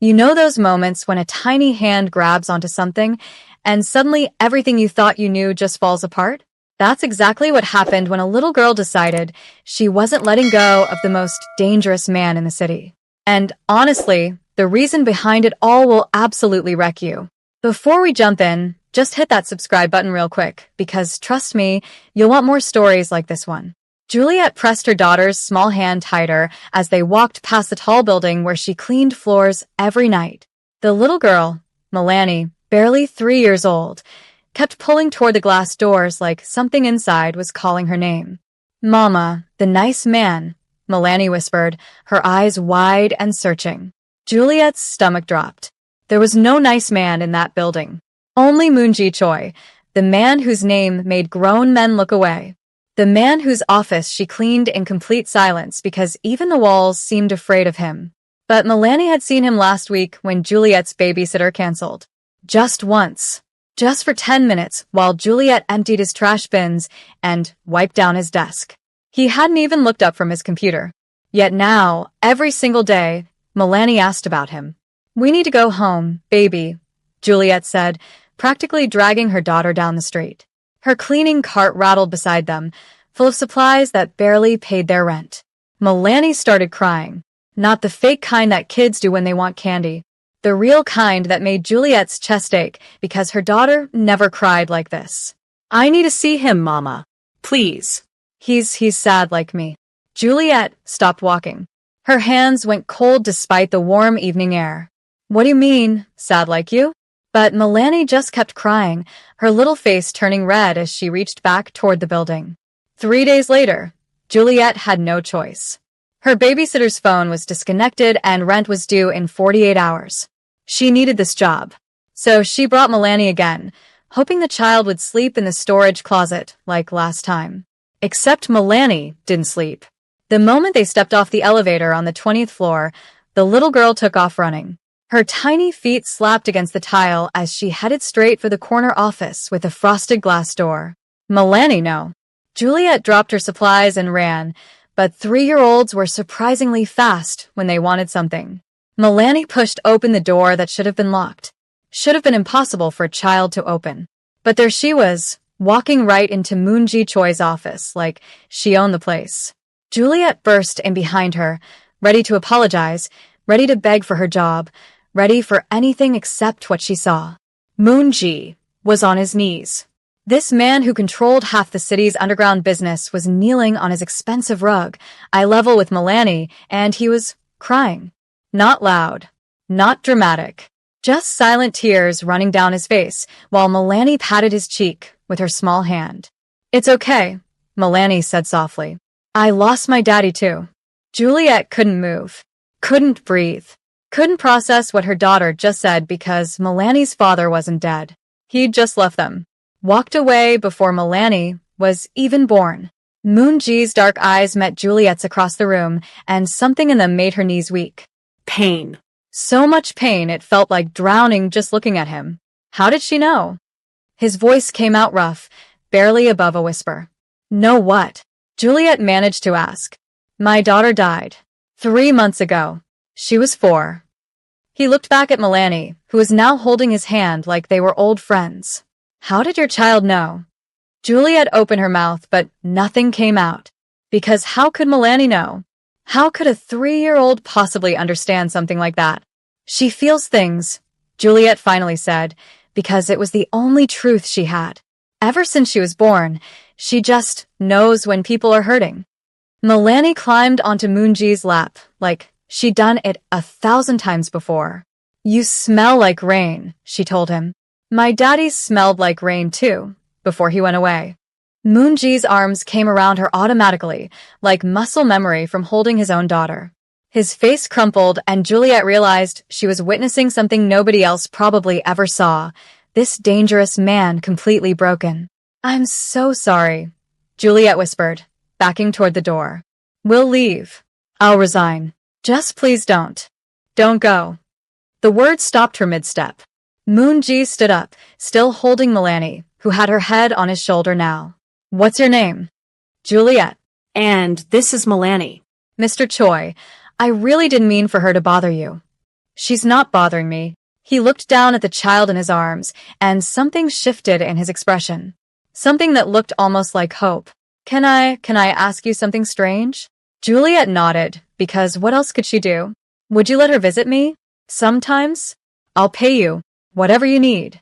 You know those moments when a tiny hand grabs onto something and suddenly everything you thought you knew just falls apart? That's exactly what happened when a little girl decided she wasn't letting go of the most dangerous man in the city. And honestly, the reason behind it all will absolutely wreck you. Before we jump in, just hit that subscribe button real quick, because trust me, you'll want more stories like this one. Juliet pressed her daughter's small hand tighter as they walked past the tall building where she cleaned floors every night. The little girl, Melanie, barely 3 years old, kept pulling toward the glass doors like something inside was calling her name. "Mama, the nice man," Melanie whispered, her eyes wide and searching. Juliet's stomach dropped. There was no nice man in that building. Only Moonji Choi, the man whose name made grown men look away. The man whose office she cleaned in complete silence because even the walls seemed afraid of him. But Melanie had seen him last week when Juliet's babysitter canceled. Just once. Just for 10 minutes while Juliet emptied his trash bins and wiped down his desk. He hadn't even looked up from his computer. Yet now, every single day, Melanie asked about him. "We need to go home, baby," Juliet said, practically dragging her daughter down the street. Her cleaning cart rattled beside them, full of supplies that barely paid their rent. Melanie started crying. Not the fake kind that kids do when they want candy. The real kind that made Juliet's chest ache because her daughter never cried like this. "I need to see him, Mama. Please. He's sad like me." Juliet stopped walking. Her hands went cold despite the warm evening air. "What do you mean, sad like you?" But Melanie just kept crying, her little face turning red as she reached back toward the building. 3 days later, Juliet had no choice. Her babysitter's phone was disconnected and rent was due in 48 hours. She needed this job. So she brought Melanie again, hoping the child would sleep in the storage closet like last time. Except Melanie didn't sleep. The moment they stepped off the elevator on the 20th floor, the little girl took off running. Her tiny feet slapped against the tile as she headed straight for the corner office with a frosted glass door. Melanie, no. Juliet dropped her supplies and ran, but 3-year-olds were surprisingly fast when they wanted something. Melanie pushed open the door that should have been locked. Should have been impossible for a child to open. But there she was, walking right into Moonji Choi's office like she owned the place. Juliet burst in behind her, ready to apologize, ready to beg for her job, ready for anything except what she saw. Moonji was on his knees. This man who controlled half the city's underground business was kneeling on his expensive rug, eye level with Melanie, and he was crying. Not loud, not dramatic, just silent tears running down his face while Melanie patted his cheek with her small hand. "It's okay," Melanie said softly. "I lost my daddy too." Juliet couldn't move, couldn't breathe. Couldn't process what her daughter just said because Melanie's father wasn't dead. He'd just left them. Walked away before Melanie was even born. Moonji's dark eyes met Juliet's across the room, and something in them made her knees weak. Pain. So much pain it felt like drowning just looking at him. How did she know? His voice came out rough, barely above a whisper. "Know what?" Juliet managed to ask. "My daughter died 3 months ago. She was 4. He looked back at Melanie, who was now holding his hand like they were old friends. "How did your child know?" Juliet opened her mouth, but nothing came out. Because how could Melanie know? How could a 3-year-old possibly understand something like that? "She feels things," Juliet finally said, because it was the only truth she had. Ever since she was born, she just knows when people are hurting. Melanie climbed onto Moonji's lap, like she'd done it 1,000 times before. "You smell like rain," she told him. "My daddy smelled like rain too," before he went away. Moonji's arms came around her automatically, like muscle memory from holding his own daughter. His face crumpled and Juliet realized she was witnessing something nobody else probably ever saw. This dangerous man completely broken. "I'm so sorry," Juliet whispered, backing toward the door. "We'll leave. I'll resign. Just please don't. Don't go." The words stopped her mid-step. Moonji stood up, still holding Melanie, who had her head on his shoulder now. "What's your name?" "Juliet." "And this is Melanie." "Mr. Choi, I really didn't mean for her to bother you." She's not bothering me. He looked down at the child in his arms, and something shifted in his expression. Something that looked almost like hope. Can I ask you something strange? Juliet nodded, because what else could she do? Would you let her visit me? Sometimes? I'll pay you. Whatever you need.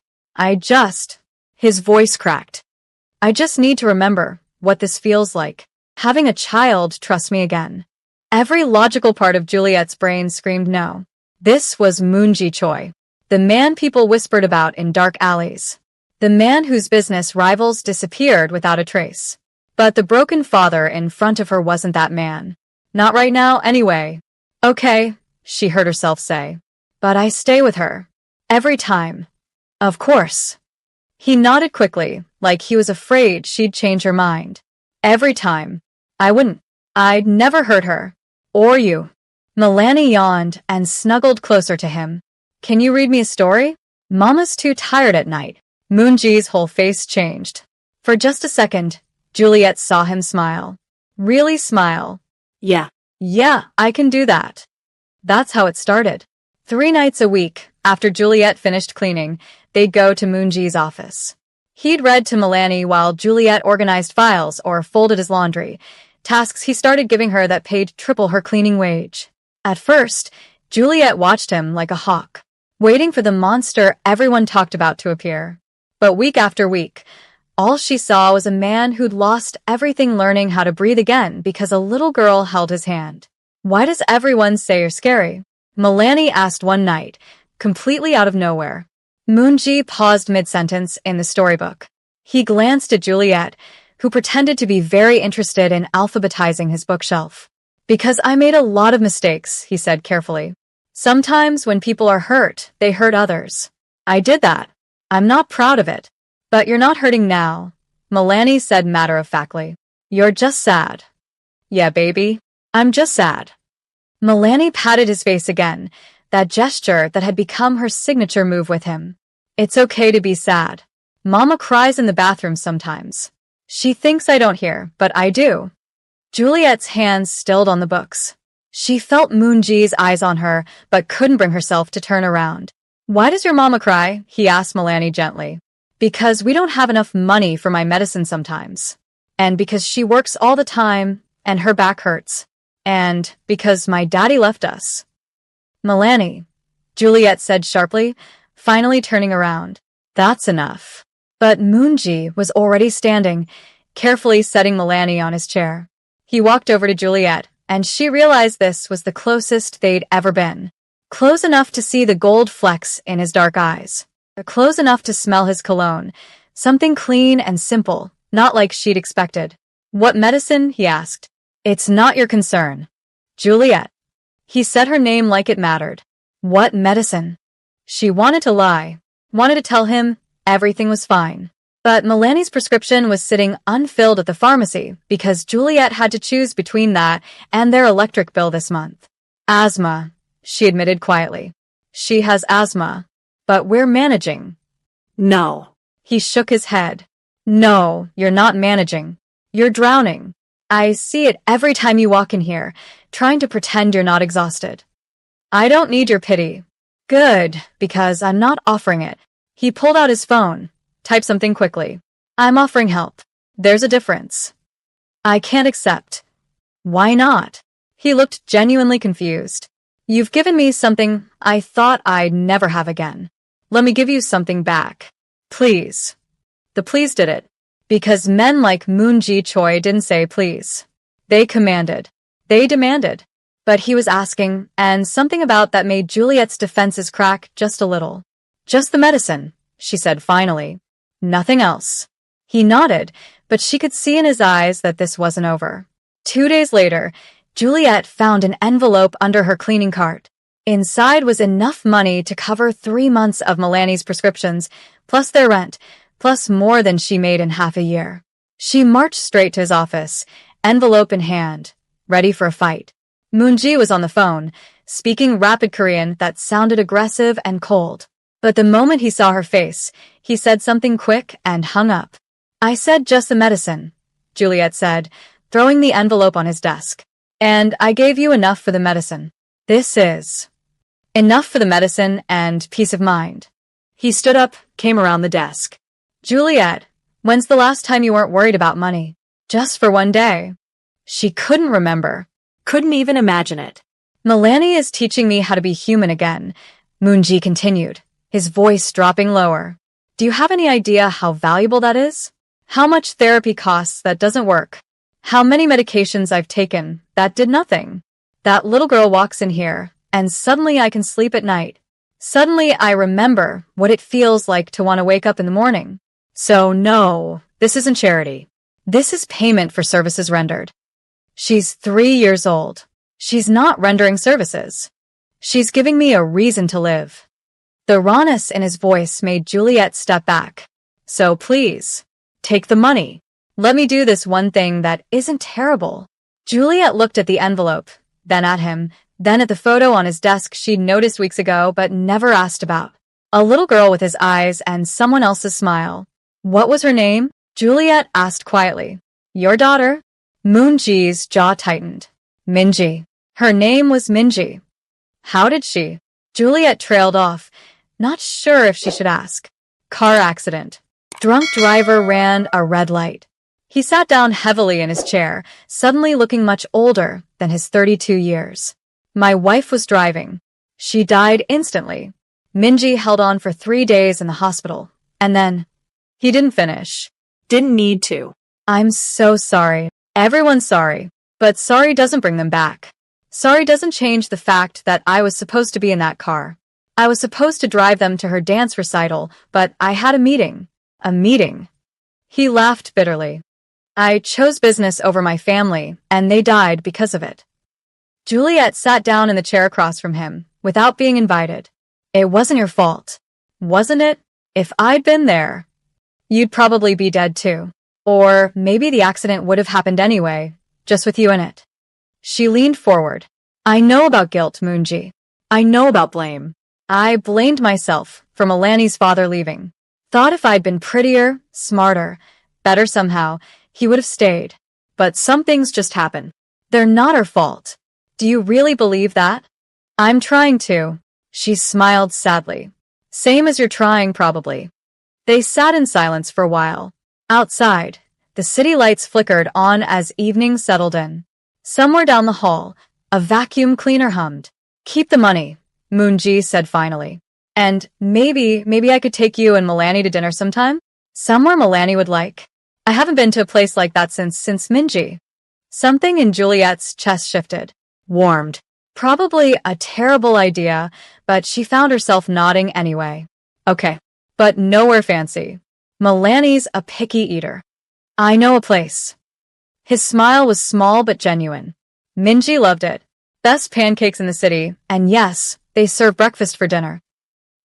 His voice cracked. I just need to remember what this feels like. Having a child trust me again. Every logical part of Juliet's brain screamed no. This was Moonji Choi. The man people whispered about in dark alleys. The man whose business rivals disappeared without a trace. But the broken father in front of her wasn't that man. Not right now, anyway. Okay, she heard herself say. But I stay with her. Every time. Of course. He nodded quickly, like he was afraid she'd change her mind. Every time. I wouldn't. I'd never hurt her. Or you. Milani yawned and snuggled closer to him. Can you read me a story? Mama's too tired at night. Moonji's whole face changed. For just a second, Juliet saw him smile. Really smile. Yeah. Yeah, I can do that. That's how it started. 3 nights a week, after Juliet finished cleaning, they'd go to Moonji's office. He'd read to Milani while Juliet organized files or folded his laundry, tasks he started giving her that paid triple her cleaning wage. At first, Juliet watched him like a hawk, waiting for the monster everyone talked about to appear. But week after week, all she saw was a man who'd lost everything learning how to breathe again because a little girl held his hand. Why does everyone say you're scary? Milani asked one night, completely out of nowhere. Moonji paused mid-sentence in the storybook. He glanced at Juliet, who pretended to be very interested in alphabetizing his bookshelf. Because I made a lot of mistakes, he said carefully. Sometimes when people are hurt, they hurt others. I did that. I'm not proud of it. But you're not hurting now, Milani said matter-of-factly. You're just sad. Yeah, baby. I'm just sad. Milani patted his face again, that gesture that had become her signature move with him. It's okay to be sad. Mama cries in the bathroom sometimes. She thinks I don't hear, but I do. Juliet's hands stilled on the books. She felt Moonji's eyes on her, but couldn't bring herself to turn around. Why does your mama cry? He asked Milani gently. Because we don't have enough money for my medicine sometimes. And because she works all the time, and her back hurts. And because my daddy left us. Milani, Juliet said sharply, finally turning around. That's enough. But Moonji was already standing, carefully setting Milani on his chair. He walked over to Juliet, and she realized this was the closest they'd ever been. Close enough to see the gold flecks in his dark eyes. Close enough to smell his cologne. Something clean and simple, not like she'd expected. What medicine? He asked. It's not your concern. Juliet. He said her name like it mattered. What medicine? She wanted to lie. Wanted to tell him everything was fine. But Milani's prescription was sitting unfilled at the pharmacy because Juliet had to choose between that and their electric bill this month. Asthma, she admitted quietly. She has asthma. But we're managing. No. He shook his head. No, you're not managing. You're drowning. I see it every time you walk in here, trying to pretend you're not exhausted. I don't need your pity. Good, because I'm not offering it. He pulled out his phone, typed something quickly. I'm offering help. There's a difference. I can't accept. Why not? He looked genuinely confused. You've given me something I thought I'd never have again. Let me give you something back. Please. The please did it. Because men like Moonji Choi didn't say please. They commanded. They demanded. But he was asking, and something about that made Juliet's defenses crack just a little. Just the medicine, she said finally. Nothing else. He nodded, but she could see in his eyes that this wasn't over. 2 days later, Juliet found an envelope under her cleaning cart. Inside was enough money to cover 3 months of Milani's prescriptions, plus their rent, plus more than she made in half a year. She marched straight to his office, envelope in hand, ready for a fight. Moonji was on the phone, speaking rapid Korean that sounded aggressive and cold. But the moment he saw her face, he said something quick and hung up. I said just the medicine, Juliet said, throwing the envelope on his desk. And I gave you enough for the medicine. This is. Enough for the medicine and peace of mind. He stood up, came around the desk. Juliet, when's the last time you weren't worried about money? Just for one day. She couldn't remember. Couldn't even imagine it. Milani is teaching me how to be human again, Moonji continued, his voice dropping lower. Do you have any idea how valuable that is? How much therapy costs that doesn't work? How many medications I've taken that did nothing? That little girl walks in here, and suddenly I can sleep at night. Suddenly I remember what it feels like to want to wake up in the morning. So no, this isn't charity. This is payment for services rendered. She's 3 years old. She's not rendering services. She's giving me a reason to live. The rawness in his voice made Juliet step back. So please, take the money. Let me do this one thing that isn't terrible. Juliet looked at the envelope, then at him, then at the photo on his desk she'd noticed weeks ago but never asked about. A little girl with his eyes and someone else's smile. What was her name? Juliet asked quietly. Your daughter? Moonji's jaw tightened. Minji. Her name was Minji. How did she? Juliet trailed off, not sure if she should ask. Car accident. Drunk driver ran a red light. He sat down heavily in his chair, suddenly looking much older than his 32 years. My wife was driving. She died instantly. Minji held on for 3 days in the hospital. And then, he didn't finish. Didn't need to. I'm so sorry. Everyone's sorry. But sorry doesn't bring them back. Sorry doesn't change the fact that I was supposed to be in that car. I was supposed to drive them to her dance recital, but I had a meeting. A meeting. He laughed bitterly. I chose business over my family, and they died because of it. Juliet sat down in the chair across from him, without being invited. It wasn't your fault. Wasn't it? If I'd been there, you'd probably be dead too. Or maybe the accident would have happened anyway, just with you in it. She leaned forward. I know about guilt, Moonji. I know about blame. I blamed myself for Milani's father leaving. Thought if I'd been prettier, smarter, better somehow, he would have stayed. But some things just happen. They're not her fault. Do you really believe that? I'm trying to. She smiled sadly. Same as you're trying, probably. They sat in silence for a while. Outside, the city lights flickered on as evening settled in. Somewhere down the hall, a vacuum cleaner hummed. Keep the money, Moonji said finally. And maybe I could take you and Milani to dinner sometime? Somewhere Milani would like. I haven't been to a place like that since Minji. Something in Juliet's chest shifted. Warmed. Probably a terrible idea, but she found herself nodding anyway. Okay. But nowhere fancy. Milani's a picky eater. I know a place. His smile was small but genuine. Minji loved it. Best pancakes in the city, and yes, they serve breakfast for dinner.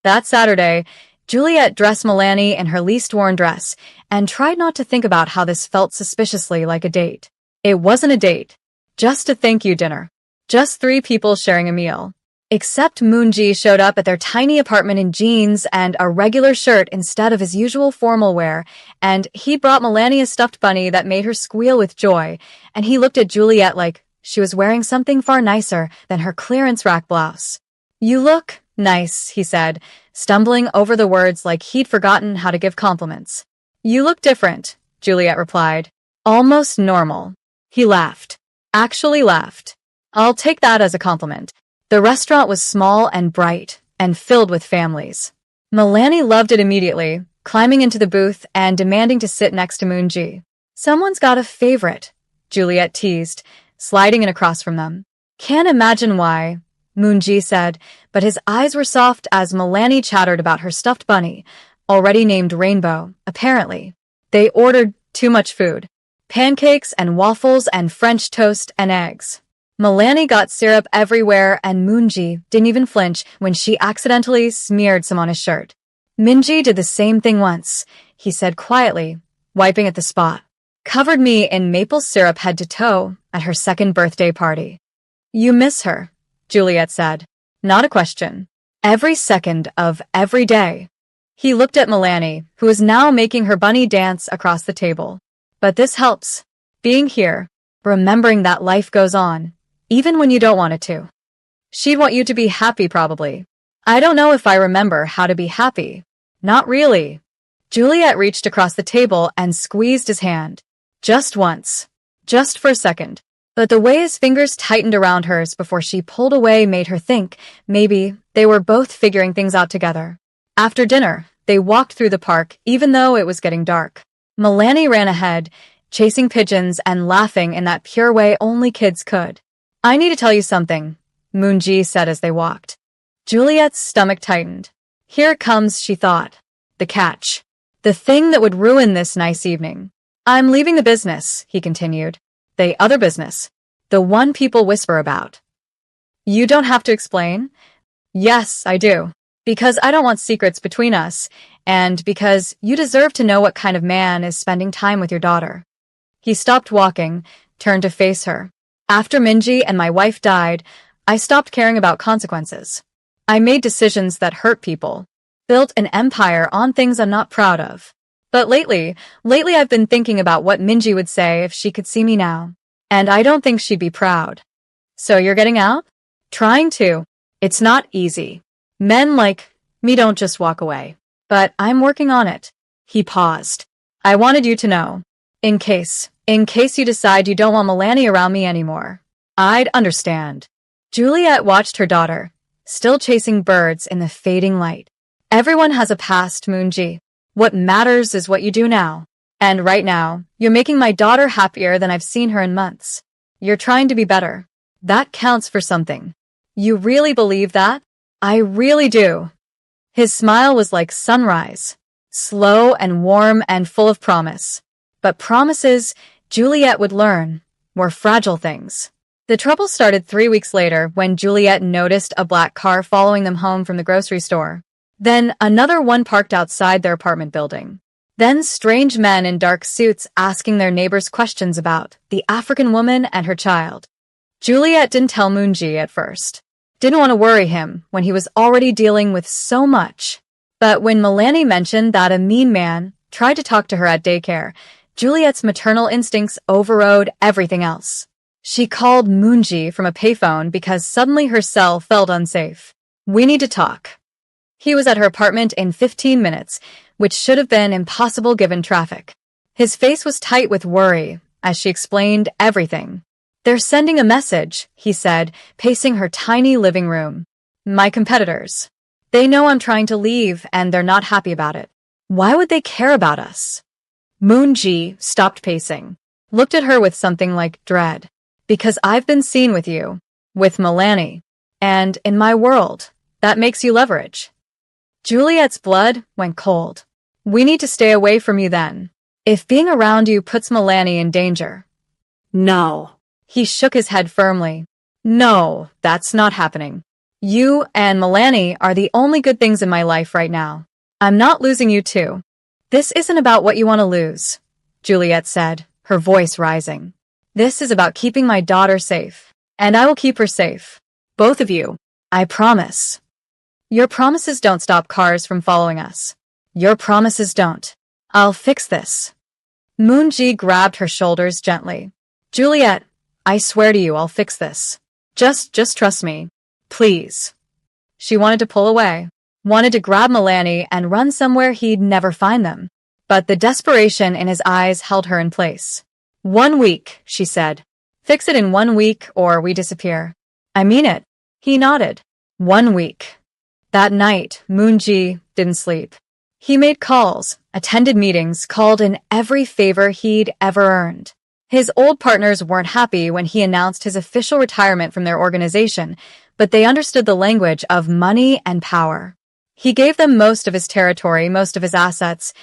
That Saturday, Juliet dressed Milani in her least worn dress and tried not to think about how this felt suspiciously like a date. It wasn't a date. Just a thank you dinner. Just 3 people sharing a meal. Except Moonji showed up at their tiny apartment in jeans and a regular shirt instead of his usual formal wear, and he brought Milani a stuffed bunny that made her squeal with joy, and he looked at Juliet like she was wearing something far nicer than her clearance rack blouse. You look nice, he said, stumbling over the words like he'd forgotten how to give compliments. You look different, Juliet replied. Almost normal. He laughed. Actually laughed. I'll take that as a compliment. The restaurant was small and bright, and filled with families. Milani loved it immediately, climbing into the booth and demanding to sit next to Moonji. Someone's got a favorite, Juliet teased, sliding in across from them. Can't imagine why, Moonji said, but his eyes were soft as Milani chattered about her stuffed bunny, already named Rainbow, apparently. They ordered too much food. Pancakes and waffles and French toast and eggs. Milani got syrup everywhere and Moonji didn't even flinch when she accidentally smeared some on his shirt. Minji did the same thing once, he said quietly, wiping at the spot. Covered me in maple syrup head to toe at her 2nd birthday party. You miss her, Juliet said. Not a question. Every second of every day. He looked at Milani, who was now making her bunny dance across the table. But this helps. Being here, remembering that life goes on, even when you don't want it to. She'd want you to be happy probably. I don't know if I remember how to be happy. Not really. Juliet reached across the table and squeezed his hand. Just once. Just for a second. But the way his fingers tightened around hers before she pulled away made her think maybe they were both figuring things out together. After dinner, they walked through the park even though it was getting dark. Milani ran ahead, chasing pigeons and laughing in that pure way only kids could. I need to tell you something, Moonji said as they walked. Juliet's stomach tightened. Here it comes, she thought. The catch. The thing that would ruin this nice evening. I'm leaving the business, he continued. The other business. The one people whisper about. You don't have to explain. Yes, I do. Because I don't want secrets between us, and because you deserve to know what kind of man is spending time with your daughter. He stopped walking, turned to face her. After Minji and my wife died, I stopped caring about consequences. I made decisions that hurt people. Built an empire on things I'm not proud of. But lately I've been thinking about what Minji would say if she could see me now. And I don't think she'd be proud. So you're getting out? Trying to. It's not easy. Men like me don't just walk away. But I'm working on it. He paused. I wanted you to know. In case you decide you don't want Milani around me anymore. I'd understand. Juliet watched her daughter, still chasing birds in the fading light. Everyone has a past, Moonji. What matters is what you do now. And right now, you're making my daughter happier than I've seen her in months. You're trying to be better. That counts for something. You really believe that? I really do. His smile was like sunrise, slow and warm and full of promise. But promises, Juliet would learn, were fragile things. The trouble started 3 weeks later when Juliet noticed a black car following them home from the grocery store. Then another one parked outside their apartment building. Then strange men in dark suits asking their neighbors questions about the African woman and her child. Juliet didn't tell Moonji at first. Didn't want to worry him when he was already dealing with so much. But when Milani mentioned that a mean man tried to talk to her at daycare, Juliet's maternal instincts overrode everything else. She called Moonji from a payphone because suddenly her cell felt unsafe. We need to talk. He was at her apartment in 15 minutes, which should have been impossible given traffic. His face was tight with worry as she explained everything. They're sending a message, he said, pacing her tiny living room. My competitors. They know I'm trying to leave and they're not happy about it. Why would they care about us? Moonji stopped pacing, looked at her with something like dread. Because I've been seen with you, with Milani, and in my world, that makes you leverage. Juliet's blood went cold. We need to stay away from you then. If being around you puts Milani in danger. No. He shook his head firmly. No, that's not happening. You and Milani are the only good things in my life right now. I'm not losing you too. This isn't about what you want to lose, Juliet said, her voice rising. This is about keeping my daughter safe. And I will keep her safe. Both of you. I promise. Your promises don't stop cars from following us. Your promises don't. I'll fix this. Moonji grabbed her shoulders gently. Juliet, I swear to you I'll fix this. Just trust me. Please. She wanted to pull away. Wanted to grab Milani and run somewhere he'd never find them. But the desperation in his eyes held her in place. 1 week, she said. Fix it in 1 week or we disappear. I mean it. He nodded. 1 week. That night, Moonji didn't sleep. He made calls, attended meetings, called in every favor he'd ever earned. His old partners weren't happy when he announced his official retirement from their organization, but they understood the language of money and power. He gave them most of his territory, most of his assets,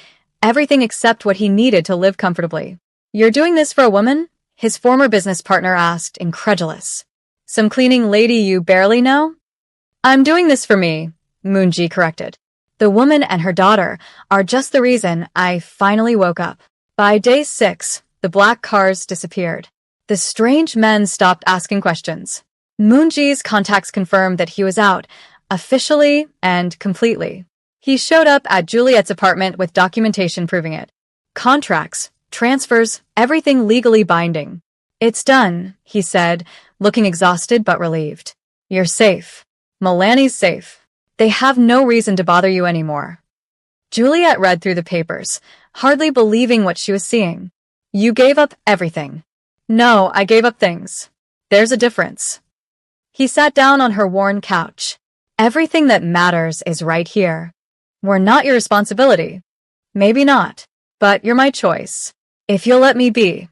everything except what he needed to live comfortably. You're doing this for a woman? His former business partner asked, incredulous. Some cleaning lady you barely know? I'm doing this for me, Moonji corrected. The woman and her daughter are just the reason I finally woke up. By day 6, the black cars disappeared. The strange men stopped asking questions. Moonji's contacts confirmed that he was out, officially and completely. He showed up at Juliet's apartment with documentation proving it. Contracts, transfers, everything legally binding. It's done, he said, looking exhausted but relieved. You're safe. Milani's safe. They have no reason to bother you anymore. Juliet read through the papers, hardly believing what she was seeing. You gave up everything. No, I gave up things. There's a difference. He sat down on her worn couch. Everything that matters is right here. We're not your responsibility. Maybe not, but you're my choice. If you'll let me be.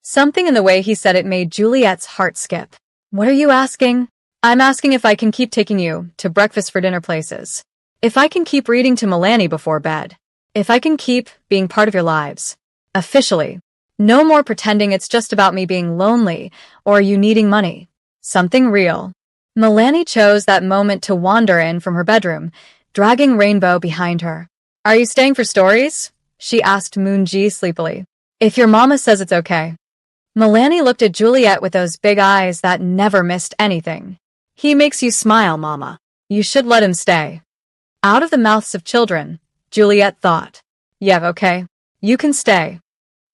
Something in the way he said it made Juliet's heart skip. What are you asking? I'm asking if I can keep taking you to breakfast for dinner places. If I can keep reading to Milani before bed. If I can keep being part of your lives. Officially. No more pretending it's just about me being lonely or you needing money. Something real. Milani chose that moment to wander in from her bedroom, dragging Rainbow behind her. Are you staying for stories? She asked Moonji sleepily. If your mama says it's okay. Milani looked at Juliet with those big eyes that never missed anything. He makes you smile, mama. You should let him stay. Out of the mouths of children, Juliet thought. Yeah, okay. You can stay.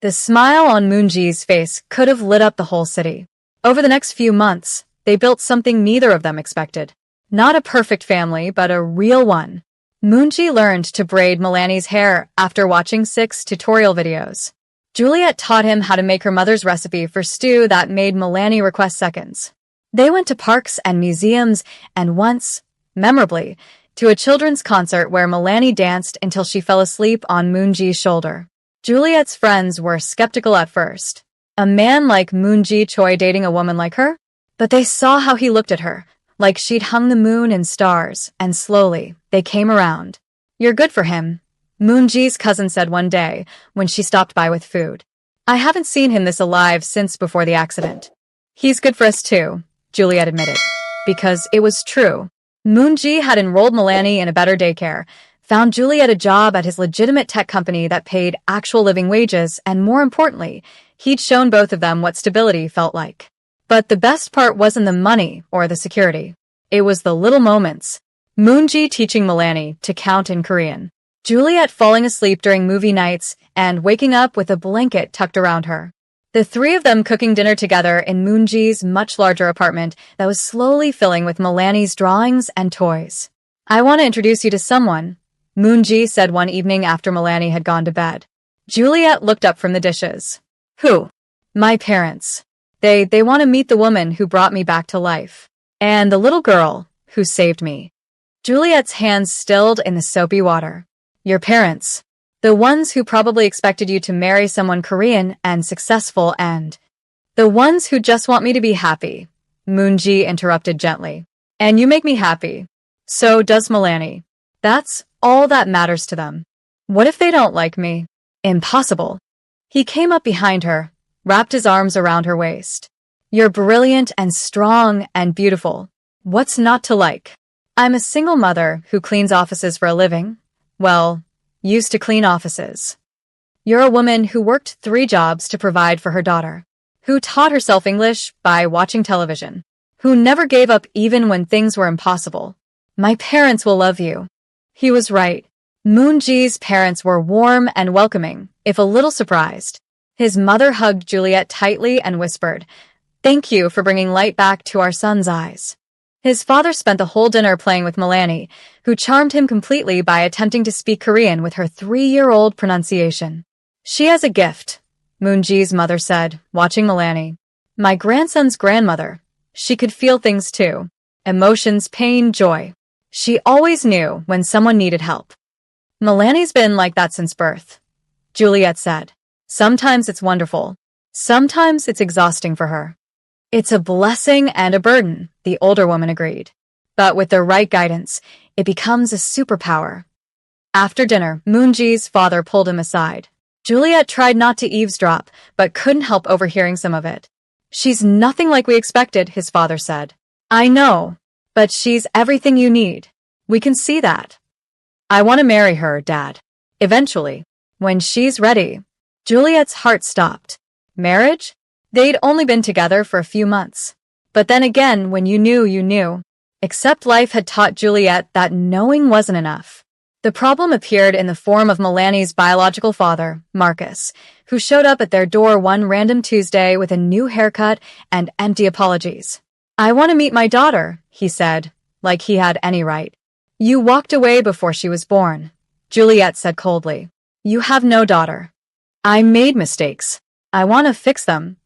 The smile on Moonji's face could have lit up the whole city. Over the next few months, they built something neither of them expected. Not a perfect family, but a real one. Moonji learned to braid Milani's hair after watching 6 tutorial videos. Juliet taught him how to make her mother's recipe for stew that made Milani request seconds. They went to parks and museums, and once, memorably, to a children's concert where Milani danced until she fell asleep on Moonji's shoulder. Juliet's friends were skeptical at first. A man like Moonji Choi dating a woman like her? But they saw how he looked at her, like she'd hung the moon and stars, and slowly, they came around. You're good for him, Moonji's cousin said one day when she stopped by with food. I haven't seen him this alive since before the accident. He's good for us too, Juliet admitted. Because it was true. Moonji had enrolled Milani in a better daycare, found Juliet a job at his legitimate tech company that paid actual living wages, and more importantly, he'd shown both of them what stability felt like. But the best part wasn't the money or the security. It was the little moments. Moonji teaching Milani to count in Korean. Juliet falling asleep during movie nights and waking up with a blanket tucked around her. The three of them cooking dinner together in Moonji's much larger apartment that was slowly filling with Milani's drawings and toys. I want to introduce you to someone, Moonji said one evening after Milani had gone to bed. Juliet looked up from the dishes. Who? My parents. They want to meet the woman who brought me back to life. And the little girl who saved me. Juliet's hands stilled in the soapy water. Your parents. The ones who probably expected you to marry someone Korean and successful and... The ones who just want me to be happy, Moonji interrupted gently. And you make me happy. So does Milani. That's all that matters to them. What if they don't like me? Impossible. He came up behind her, wrapped his arms around her waist. You're brilliant and strong and beautiful. What's not to like? I'm a single mother who cleans offices for a living. Well, used to clean offices. You're a woman who worked 3 jobs to provide for her daughter, who taught herself English by watching television, who never gave up even when things were impossible. My parents will love you. He was right. Moonji's parents were warm and welcoming, if a little surprised. His mother hugged Juliet tightly and whispered, "Thank you for bringing light back to our son's eyes." His father spent the whole dinner playing with Milani, who charmed him completely by attempting to speak Korean with her 3-year-old pronunciation. She has a gift, Moonji's mother said, watching Milani. My grandson's grandmother. She could feel things too. Emotions, pain, joy. She always knew when someone needed help. Milani's been like that since birth, Juliet said. Sometimes it's wonderful. Sometimes it's exhausting for her. It's a blessing and a burden, the older woman agreed. But with the right guidance, it becomes a superpower. After dinner, Moonji's father pulled him aside. Juliet tried not to eavesdrop, but couldn't help overhearing some of it. She's nothing like we expected, his father said. I know, but she's everything you need. We can see that. I want to marry her, Dad. Eventually. When she's ready. Juliet's heart stopped. Marriage? They'd only been together for a few months. But then again, when you knew, you knew. Except life had taught Juliet that knowing wasn't enough. The problem appeared in the form of Milani's biological father, Marcus, who showed up at their door one random Tuesday with a new haircut and empty apologies. I want to meet my daughter, he said, like he had any right. You walked away before she was born, Juliet said coldly. You have no daughter. I made mistakes. I want to fix them.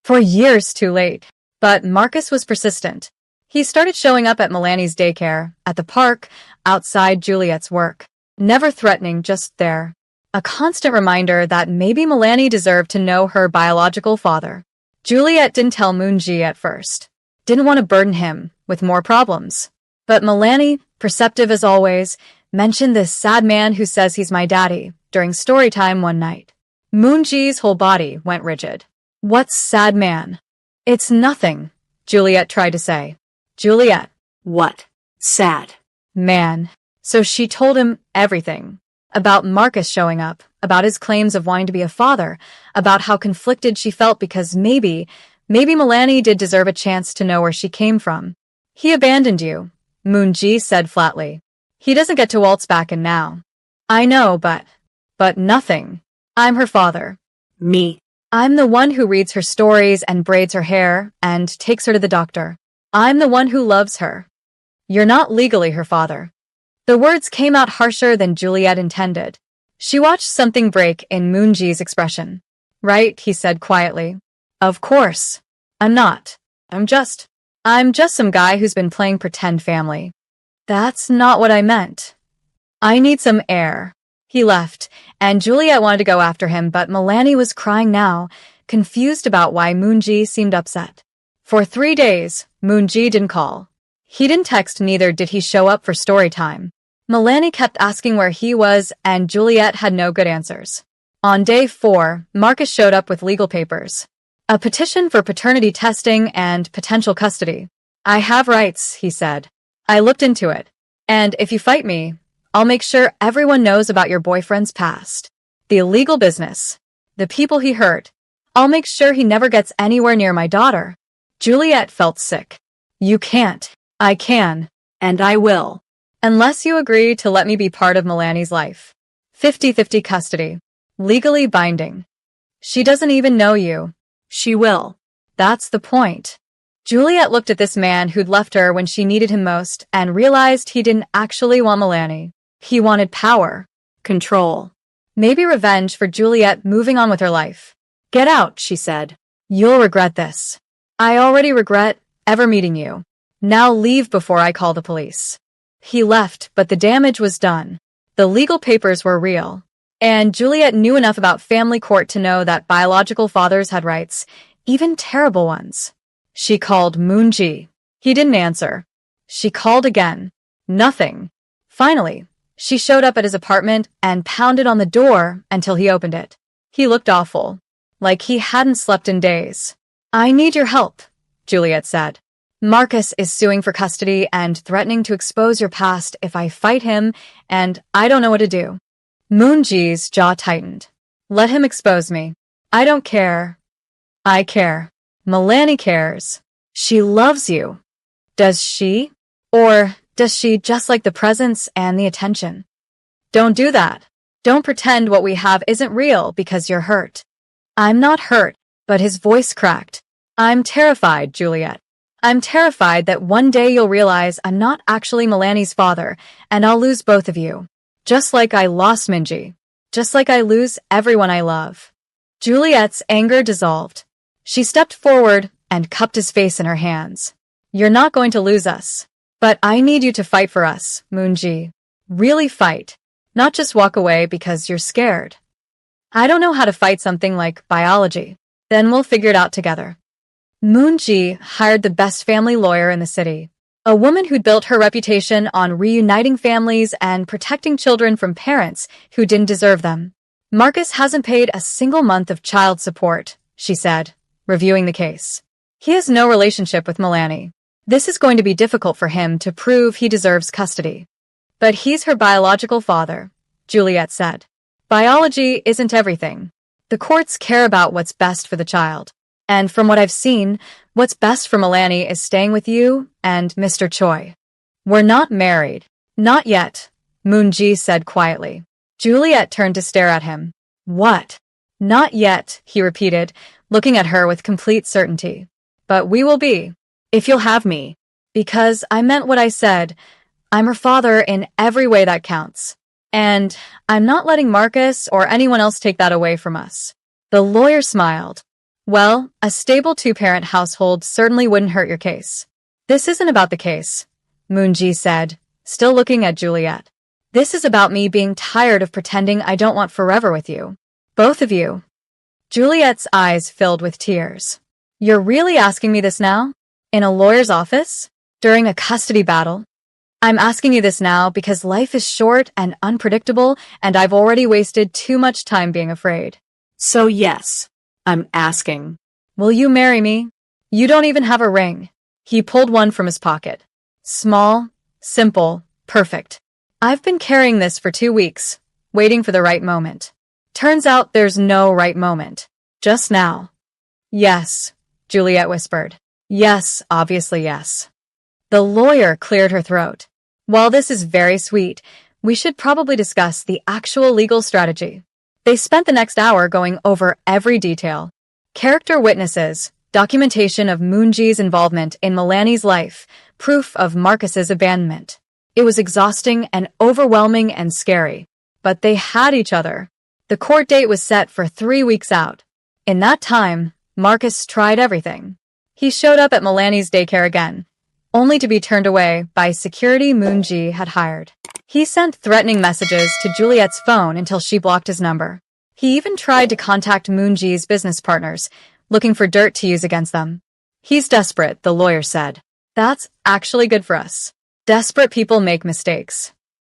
For years too late. But Marcus was persistent. He started showing up at Milani's daycare, at the park, outside Juliet's work. Never threatening, just there. A constant reminder that maybe Milani deserved to know her biological father. Juliet didn't tell Moonji at first. Didn't want to burden him with more problems. But Milani, perceptive as always, mentioned this sad man who says he's my daddy during story time one night. Moonji's whole body went rigid. What's sad man? It's nothing, Juliet tried to say. Juliet. What? Sad. Man. So she told him everything. About Marcus showing up, about his claims of wanting to be a father, about how conflicted she felt because maybe Milani did deserve a chance to know where she came from. He abandoned you, Moonji said flatly. He doesn't get to waltz back in now. I know, but nothing. I'm her father. Me. I'm the one who reads her stories and braids her hair and takes her to the doctor. I'm the one who loves her. You're not legally her father. The words came out harsher than Juliet intended. She watched something break in Moonji's expression. Right, he said quietly. Of course. I'm not. I'm just some guy who's been playing pretend family. That's not what I meant. I need some air. He left, and Juliet wanted to go after him, but Milani was crying now, confused about why Moonji seemed upset. For 3 days, Moonji didn't call. He didn't text, neither did he show up for story time. Milani kept asking where he was, and Juliet had no good answers. On day 4, Marcus showed up with legal papers. A petition for paternity testing and potential custody. I have rights, he said. I looked into it. And if you fight me, I'll make sure everyone knows about your boyfriend's past. The illegal business. The people he hurt. I'll make sure he never gets anywhere near my daughter. Juliet felt sick. You can't. I can. And I will. Unless you agree to let me be part of Milani's life. 50-50 custody. Legally binding. She doesn't even know you. She will. That's the point. Juliet looked at this man who'd left her when she needed him most and realized he didn't actually want Milani. He wanted power. Control. Maybe revenge for Juliet moving on with her life. Get out, she said. You'll regret this. I already regret ever meeting you. Now leave before I call the police. He left, but the damage was done. The legal papers were real. And Juliet knew enough about family court to know that biological fathers had rights, even terrible ones. She called Moonji. He didn't answer. She called again. Nothing. Finally, she showed up at his apartment and pounded on the door until he opened it. He looked awful, like he hadn't slept in days. I need your help, Juliet said. Marcus is suing for custody and threatening to expose your past if I fight him, and I don't know what to do. Moonji's jaw tightened. Let him expose me. I don't care. I care. Milani cares. She loves you. Does she? Or does she just like the presence and the attention? Don't do that. Don't pretend what we have isn't real because you're hurt. I'm not hurt, but his voice cracked. I'm terrified, Juliet. I'm terrified that one day you'll realize I'm not actually Milani's father, and I'll lose both of you. Just like I lost Minji. Just like I lose everyone I love. Juliet's anger dissolved. She stepped forward and cupped his face in her hands. You're not going to lose us. But I need you to fight for us, Moonji. Really fight. Not just walk away because you're scared. I don't know how to fight something like biology. Then we'll figure it out together. Moonji hired the best family lawyer in the city. A woman who'd built her reputation on reuniting families and protecting children from parents who didn't deserve them. Marcus hasn't paid a single month of child support, she said, reviewing the case. He has no relationship with Milani. This is going to be difficult for him to prove he deserves custody. But he's her biological father, Juliet said. Biology isn't everything. The courts care about what's best for the child. And from what I've seen, what's best for Milani is staying with you and Mr. Choi. We're not married. Not yet, Moonji said quietly. Juliet turned to stare at him. What? Not yet, he repeated, looking at her with complete certainty. But we will be. If you'll have me. Because I meant what I said. I'm her father in every way that counts. And I'm not letting Marcus or anyone else take that away from us. The lawyer smiled. Well, a stable two-parent household certainly wouldn't hurt your case. This isn't about the case, Moonji said, still looking at Juliet. This is about me being tired of pretending I don't want forever with you. Both of you. Juliet's eyes filled with tears. You're really asking me this now? In a lawyer's office? During a custody battle? I'm asking you this now because life is short and unpredictable, and I've already wasted too much time being afraid. So yes, I'm asking. Will you marry me? You don't even have a ring. He pulled one from his pocket. Small, simple, perfect. I've been carrying this for 2 weeks, waiting for the right moment. Turns out there's no right moment. Just now. Yes, Juliet whispered. Yes, obviously yes. The lawyer cleared her throat. While this is very sweet, we should probably discuss the actual legal strategy. They spent the next hour going over every detail. Character witnesses, documentation of Moonji's involvement in Milani's life, proof of Marcus's abandonment. It was exhausting and overwhelming and scary. But they had each other. The court date was set for 3 weeks out. In that time, Marcus tried everything. He showed up at Milani's daycare again, only to be turned away by security Moonji had hired. He sent threatening messages to Juliet's phone until she blocked his number. He even tried to contact Moonji's business partners, looking for dirt to use against them. He's desperate, the lawyer said. That's actually good for us. Desperate people make mistakes.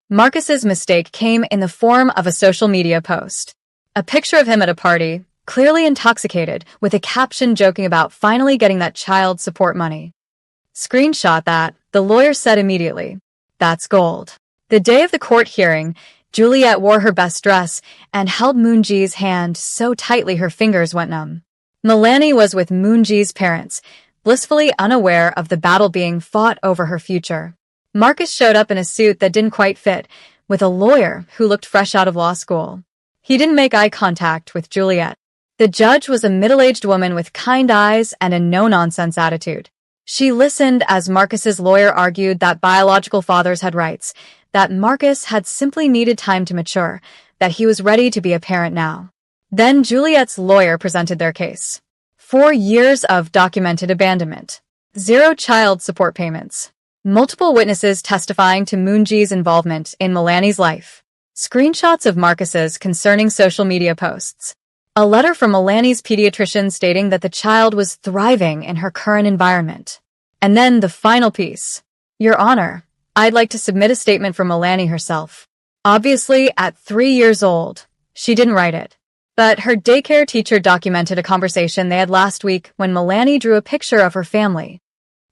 Marcus's mistake came in the form of a social media post. A picture of him at a party, clearly intoxicated, with a caption joking about finally getting that child support money. Screenshot that, the lawyer said immediately. That's gold. The day of the court hearing, Juliet wore her best dress and held Moonji's hand so tightly her fingers went numb. Milani was with Moonji's parents, blissfully unaware of the battle being fought over her future. Marcus showed up in a suit that didn't quite fit, with a lawyer who looked fresh out of law school. He didn't make eye contact with Juliet. The judge was a middle-aged woman with kind eyes and a no-nonsense attitude. She listened as Marcus's lawyer argued that biological fathers had rights, that Marcus had simply needed time to mature, that he was ready to be a parent now. Then Juliet's lawyer presented their case. 4 years of documented abandonment. 0 child support payments. Multiple witnesses testifying to Moonji's involvement in Milani's life. Screenshots of Marcus's concerning social media posts. A letter from Milani's pediatrician stating that the child was thriving in her current environment. And then the final piece. Your Honor, I'd like to submit a statement from Milani herself. Obviously, at 3 years old, she didn't write it. But her daycare teacher documented a conversation they had last week when Milani drew a picture of her family.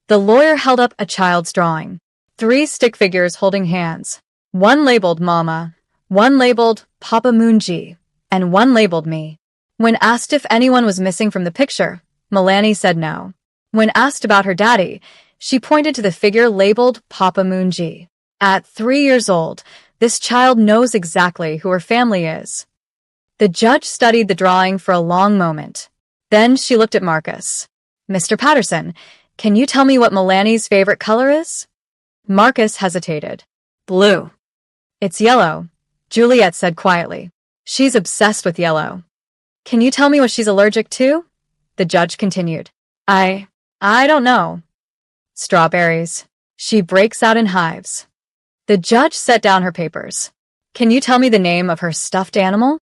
The lawyer held up a child's drawing. 3 stick figures holding hands. One labeled Mama, one labeled Papa Moonji, and one labeled me. When asked if anyone was missing from the picture, Milani said no. When asked about her daddy, she pointed to the figure labeled Papa Moonji. At 3 years old, this child knows exactly who her family is. The judge studied the drawing for a long moment. Then she looked at Marcus. Mr. Patterson, can you tell me what Milani's favorite color is? Marcus hesitated. Blue. It's yellow, Juliet said quietly. She's obsessed with yellow. Can you tell me what she's allergic to? The judge continued. I don't know. Strawberries. She breaks out in hives. The judge set down her papers. Can you tell me the name of her stuffed animal?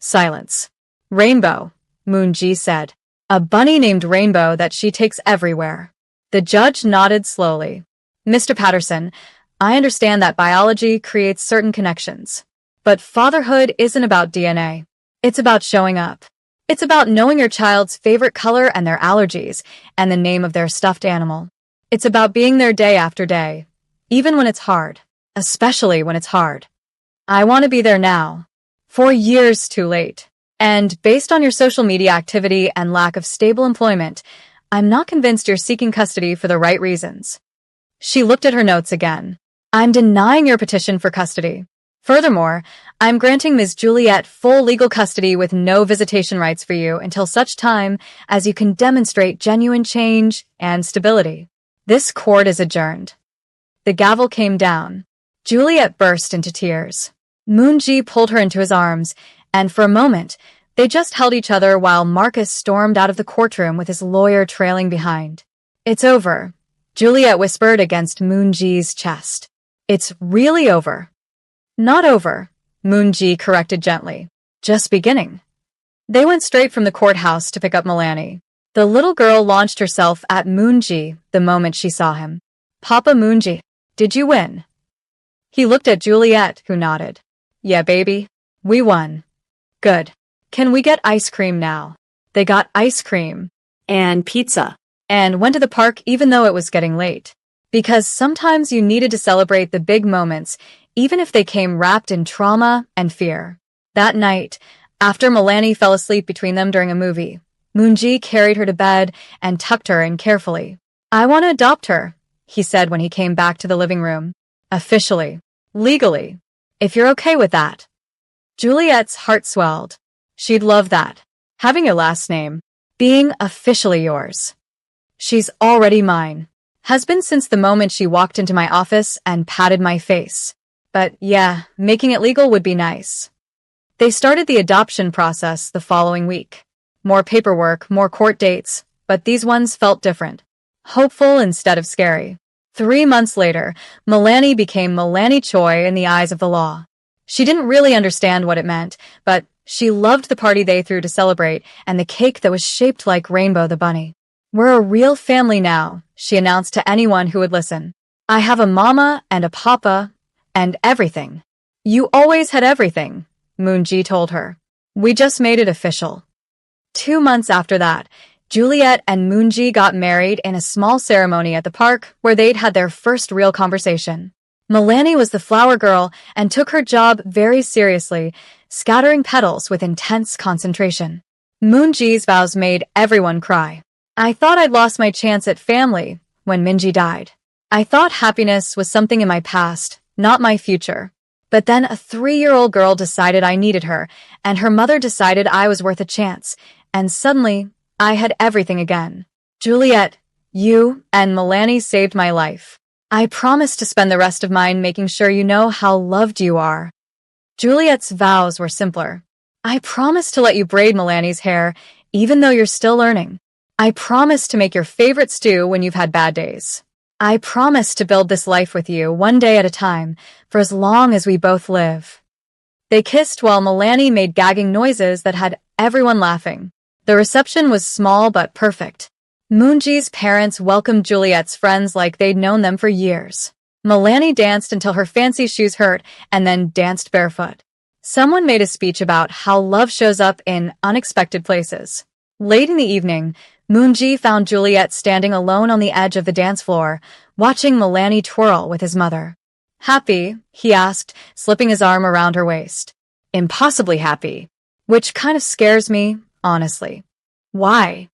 Silence. Rainbow, Moonji said. A bunny named Rainbow that she takes everywhere. The judge nodded slowly. Mr. Patterson, I understand that biology creates certain connections. But fatherhood isn't about DNA. It's about showing up. It's about knowing your child's favorite color and their allergies, and the name of their stuffed animal. It's about being there day after day, even when it's hard, especially when it's hard. I want to be there now. 4 years too late. And based on your social media activity and lack of stable employment, I'm not convinced you're seeking custody for the right reasons. She looked at her notes again. I'm denying your petition for custody. Furthermore, I'm granting Ms. Juliet full legal custody with no visitation rights for you until such time as you can demonstrate genuine change and stability. This court is adjourned. The gavel came down. Juliet burst into tears. Moonji pulled her into his arms, and for a moment, they just held each other while Marcus stormed out of the courtroom with his lawyer trailing behind. It's over, Juliet whispered against Moonji's chest. It's really over. Not over, Moonji corrected gently. Just beginning. They went straight from the courthouse to pick up Milani. The little girl launched herself at Moonji the moment she saw him. Papa Moonji, did you win? He looked at Juliet, who nodded. Yeah, baby. We won. Good. Can we get ice cream now? They got ice cream. And pizza. And went to the park even though it was getting late. Because sometimes you needed to celebrate the big moments, even if they came wrapped in trauma and fear. That night, after Milani fell asleep between them during a movie, Moonji carried her to bed and tucked her in carefully. I want to adopt her, he said when he came back to the living room. Officially. Legally. If you're okay with that. Juliet's heart swelled. She'd love that. Having your last name. Being officially yours. She's already mine. Has been since the moment she walked into my office and patted my face. But yeah, making it legal would be nice. They started the adoption process the following week. More paperwork, more court dates, but these ones felt different. Hopeful instead of scary. 3 months later, Milani became Milani Choi in the eyes of the law. She didn't really understand what it meant, but she loved the party they threw to celebrate and the cake that was shaped like Rainbow the Bunny. We're a real family now, she announced to anyone who would listen. I have a mama and a papa and everything. You always had everything, Moonji told her. We just made it official. 2 months after that, Juliet and Moonji got married in a small ceremony at the park where they'd had their first real conversation. Milani was the flower girl and took her job very seriously, scattering petals with intense concentration. Moonji's vows made everyone cry. I thought I'd lost my chance at family when Minji died. I thought happiness was something in my past, not my future. But then a 3-year-old girl decided I needed her, and her mother decided I was worth a chance, and suddenly, I had everything again. Juliet, you and Milani saved my life. I promise to spend the rest of mine making sure you know how loved you are. Juliet's vows were simpler. I promise to let you braid Milani's hair, even though you're still learning. I promise to make your favorite stew when you've had bad days. I promise to build this life with you one day at a time, for as long as we both live. They kissed while Milani made gagging noises that had everyone laughing. The reception was small but perfect. Moonji's parents welcomed Juliet's friends like they'd known them for years. Milani danced until her fancy shoes hurt and then danced barefoot. Someone made a speech about how love shows up in unexpected places. Late in the evening, Moonji found Juliet standing alone on the edge of the dance floor, watching Milani twirl with his mother. Happy? He asked, slipping his arm around her waist. Impossibly happy. Which kind of scares me, honestly. Why?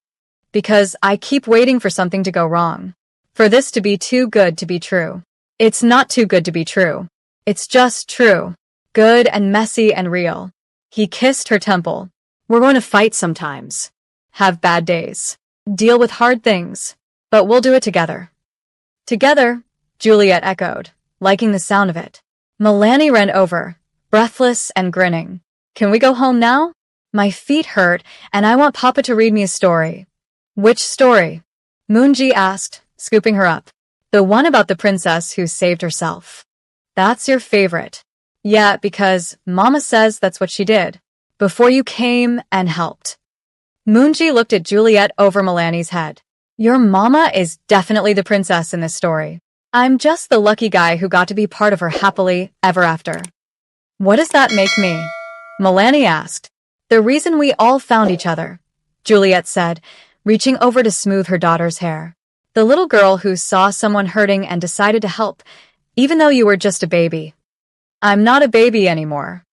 Because I keep waiting for something to go wrong. For this to be too good to be true. It's not too good to be true. It's just true. Good and messy and real. He kissed her temple. We're going to fight sometimes. Have bad days. Deal with hard things. But we'll do it together. Together, Juliet echoed, liking the sound of it. Milani ran over, breathless and grinning. Can we go home now? My feet hurt, and I want Papa to read me a story. Which story? Moonji asked, scooping her up. The one about the princess who saved herself. That's your favorite. Yeah, because Mama says that's what she did. Before you came and helped. Moonji looked at Juliet over Milani's head. Your mama is definitely the princess in this story. I'm just the lucky guy who got to be part of her happily ever after. What does that make me? Milani asked. The reason we all found each other, Juliet said, reaching over to smooth her daughter's hair. The little girl who saw someone hurting and decided to help, even though you were just a baby. I'm not a baby anymore.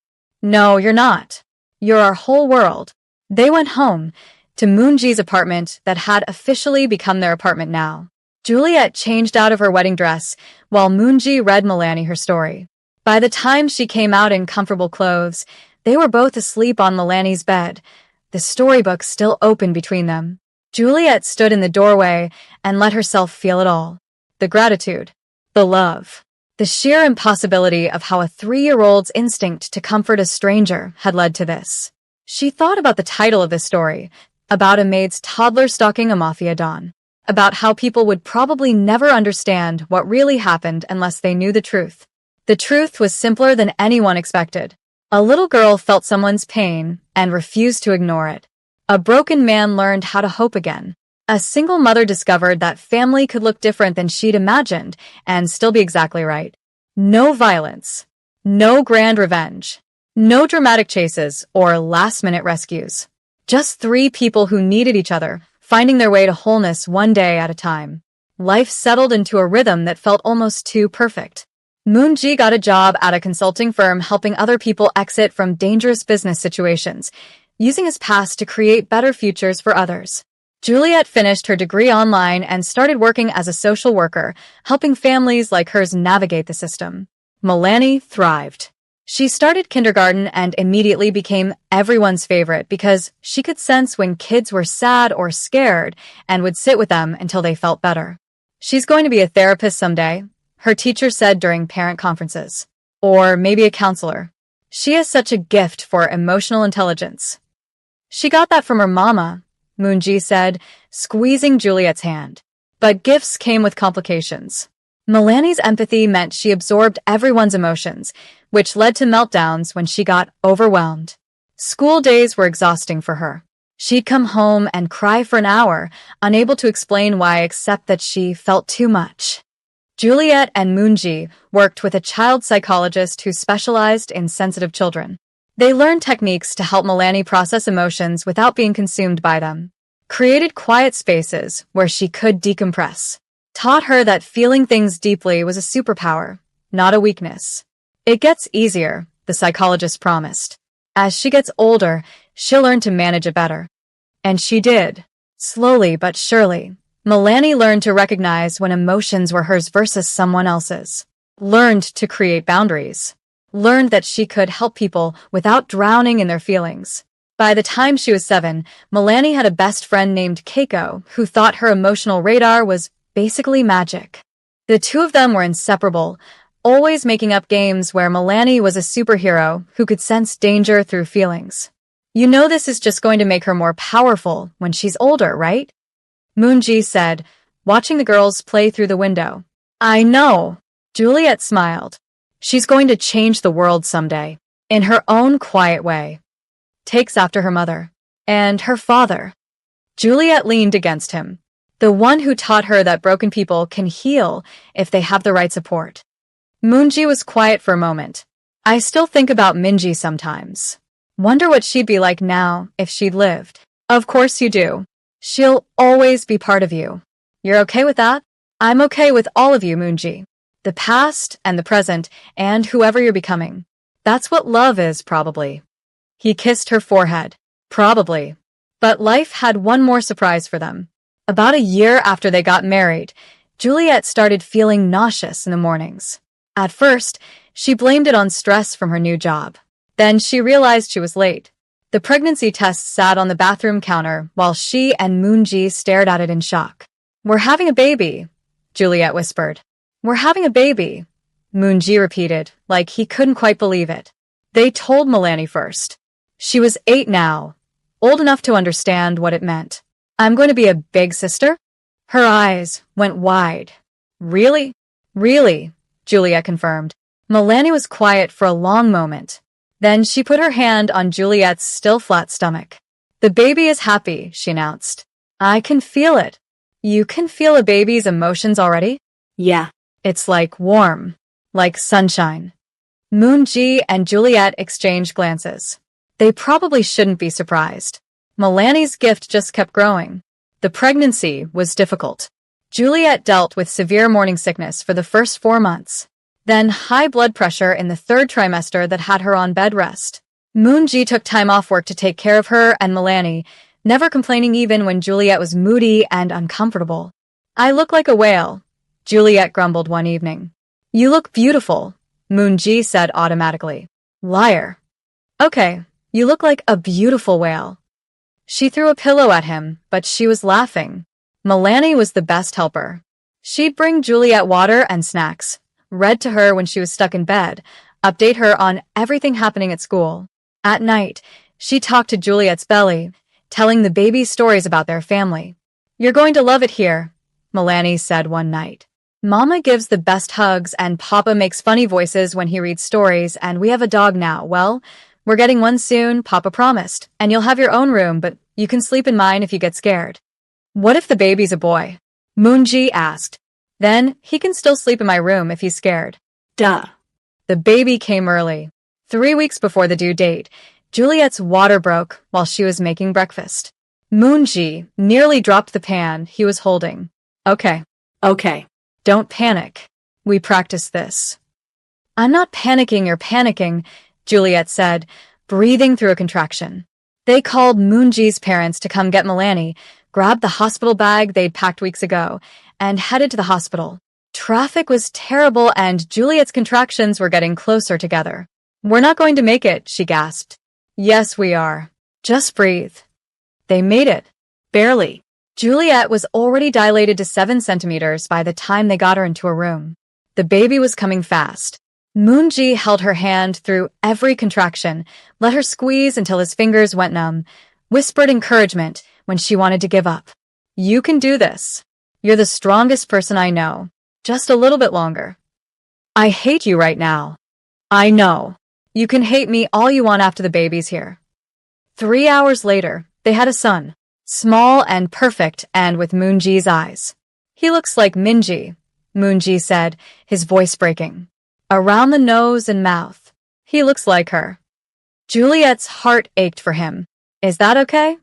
No, you're not. You're our whole world. They went home, to Moonji's apartment that had officially become their apartment now. Juliet changed out of her wedding dress, while Moonji read Milani her story. By the time she came out in comfortable clothes, they were both asleep on Milani's bed, the storybook still open between them. Juliet stood in the doorway and let herself feel it all. the gratitude, the love. The sheer impossibility of how a 3-year-old's instinct to comfort a stranger had led to this. She thought about the title of this story, about a maid's toddler stalking a mafia don, about how people would probably never understand what really happened unless they knew the truth. The truth was simpler than anyone expected. A little girl felt someone's pain and refused to ignore it. A broken man learned how to hope again. A single mother discovered that family could look different than she'd imagined and still be exactly right. No violence. No grand revenge. No dramatic chases or last-minute rescues. Just 3 people who needed each other, finding their way to wholeness one day at a time. Life settled into a rhythm that felt almost too perfect. Moonji got a job at a consulting firm helping other people exit from dangerous business situations, using his past to create better futures for others. Juliet finished her degree online and started working as a social worker, helping families like hers navigate the system. Melanie thrived. She started kindergarten and immediately became everyone's favorite because she could sense when kids were sad or scared and would sit with them until they felt better. She's going to be a therapist someday, her teacher said during parent conferences. Or maybe a counselor. She has such a gift for emotional intelligence. She got that from her mama, Moonji said, squeezing Juliet's hand. But gifts came with complications. Melanie's empathy meant she absorbed everyone's emotions, which led to meltdowns when she got overwhelmed. School days were exhausting for her. She'd come home and cry for an hour, unable to explain why except that she felt too much. Juliet and Moonji worked with a child psychologist who specialized in sensitive children. They learned techniques to help Melanie process emotions without being consumed by them, created quiet spaces where she could decompress, taught her that feeling things deeply was a superpower, not a weakness. It gets easier, the psychologist promised. As she gets older, she'll learn to manage it better. And she did. Slowly but surely, Melanie learned to recognize when emotions were hers versus someone else's, learned to create boundaries, learned that she could help people without drowning in their feelings. By the time she was 7, Melanie had a best friend named Keiko who thought her emotional radar was basically magic. The two of them were inseparable, always making up games where Melanie was a superhero who could sense danger through feelings. You know this is just going to make her more powerful when she's older, right? Moonji said, watching the girls play through the window. I know. Juliet smiled. She's going to change the world someday, in her own quiet way. Takes after her mother. And her father. Juliet leaned against him. The one who taught her that broken people can heal if they have the right support. Moonji was quiet for a moment. I still think about Minji sometimes. Wonder what she'd be like now if she'd lived. Of course you do. She'll always be part of you. You're okay with that? I'm okay with all of you, Moonji. The past and the present and whoever you're becoming. That's what love is, probably. He kissed her forehead. Probably. But life had one more surprise for them. About a year after they got married, Juliet started feeling nauseous in the mornings. At first, she blamed it on stress from her new job. Then she realized she was late. The pregnancy test sat on the bathroom counter while she and Moonji stared at it in shock. We're having a baby, Juliet whispered. We're having a baby, Moonji repeated, like he couldn't quite believe it. They told Melanie first. She was 8 now, old enough to understand what it meant. I'm going to be a big sister? Her eyes went wide. Really? Really? Juliet confirmed. Melanie was quiet for a long moment. Then she put her hand on Juliet's still flat stomach. The baby is happy, she announced. I can feel it. You can feel a baby's emotions already? Yeah. It's like warm, like sunshine. Moonji and Juliet exchanged glances. They probably shouldn't be surprised. Melanie's gift just kept growing. The pregnancy was difficult. Juliet dealt with severe morning sickness for the first 4 months. Then high blood pressure in the 3rd trimester that had her on bed rest. Moonji took time off work to take care of her and Melanie, never complaining even when Juliet was moody and uncomfortable. I look like a whale, Juliet grumbled one evening. You look beautiful, Moonji said automatically. Liar. Okay, you look like a beautiful whale. She threw a pillow at him, but she was laughing. Melanie was the best helper. She'd bring Juliet water and snacks, read to her when she was stuck in bed, update her on everything happening at school. At night, she talked to Juliet's belly, telling the babies stories about their family. "You're going to love it here," Melanie said one night. "Mama gives the best hugs and Papa makes funny voices when he reads stories, and we have a dog now. Well, we're getting one soon, Papa promised, and you'll have your own room, but you can sleep in mine if you get scared." "What if the baby's a boy?" Moonji asked. "Then he can still sleep in my room if he's scared." Duh. The baby came early. 3 weeks before the due date, Juliet's water broke while she was making breakfast. Moonji nearly dropped the pan he was holding. Okay, don't panic. We practiced this." "I'm not panicking, you're panicking," Juliet said, breathing through a contraction. They called Moonji's parents to come get Melanie, grabbed the hospital bag they'd packed weeks ago, and headed to the hospital. Traffic was terrible and Juliet's contractions were getting closer together. "We're not going to make it," she gasped. "Yes, we are. Just breathe." They made it. Barely. Juliet was already dilated to 7 centimeters by the time they got her into a room. The baby was coming fast. Moonji held her hand through every contraction, let her squeeze until his fingers went numb, whispered encouragement when she wanted to give up. "You can do this. You're the strongest person I know. Just a little bit longer." "I hate you right now." "I know. You can hate me all you want after the baby's here." 3 hours later, they had a son. Small and perfect and with Moonji's eyes. "He looks like Minji," Moonji said, his voice breaking. "Around the nose and mouth. He looks like her." Juliet's heart ached for him. "Is that okay?"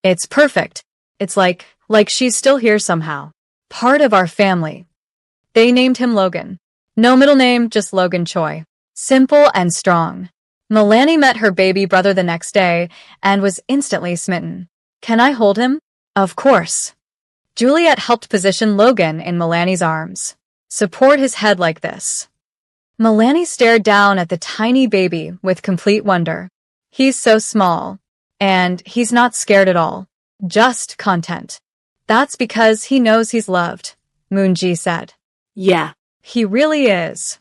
"It's perfect. It's like she's still here somehow. Part of our family." They named him Logan. No middle name, just Logan Choi. Simple and strong. Melanie met her baby brother the next day and was instantly smitten. "Can I hold him?" "Of course." Juliet helped position Logan in Melanie's arms. "Support his head like this." Melanie stared down at the tiny baby with complete wonder. He's so small. And he's not scared at all. Just content. "That's because he knows he's loved," Moonji said. Yeah. "He really is."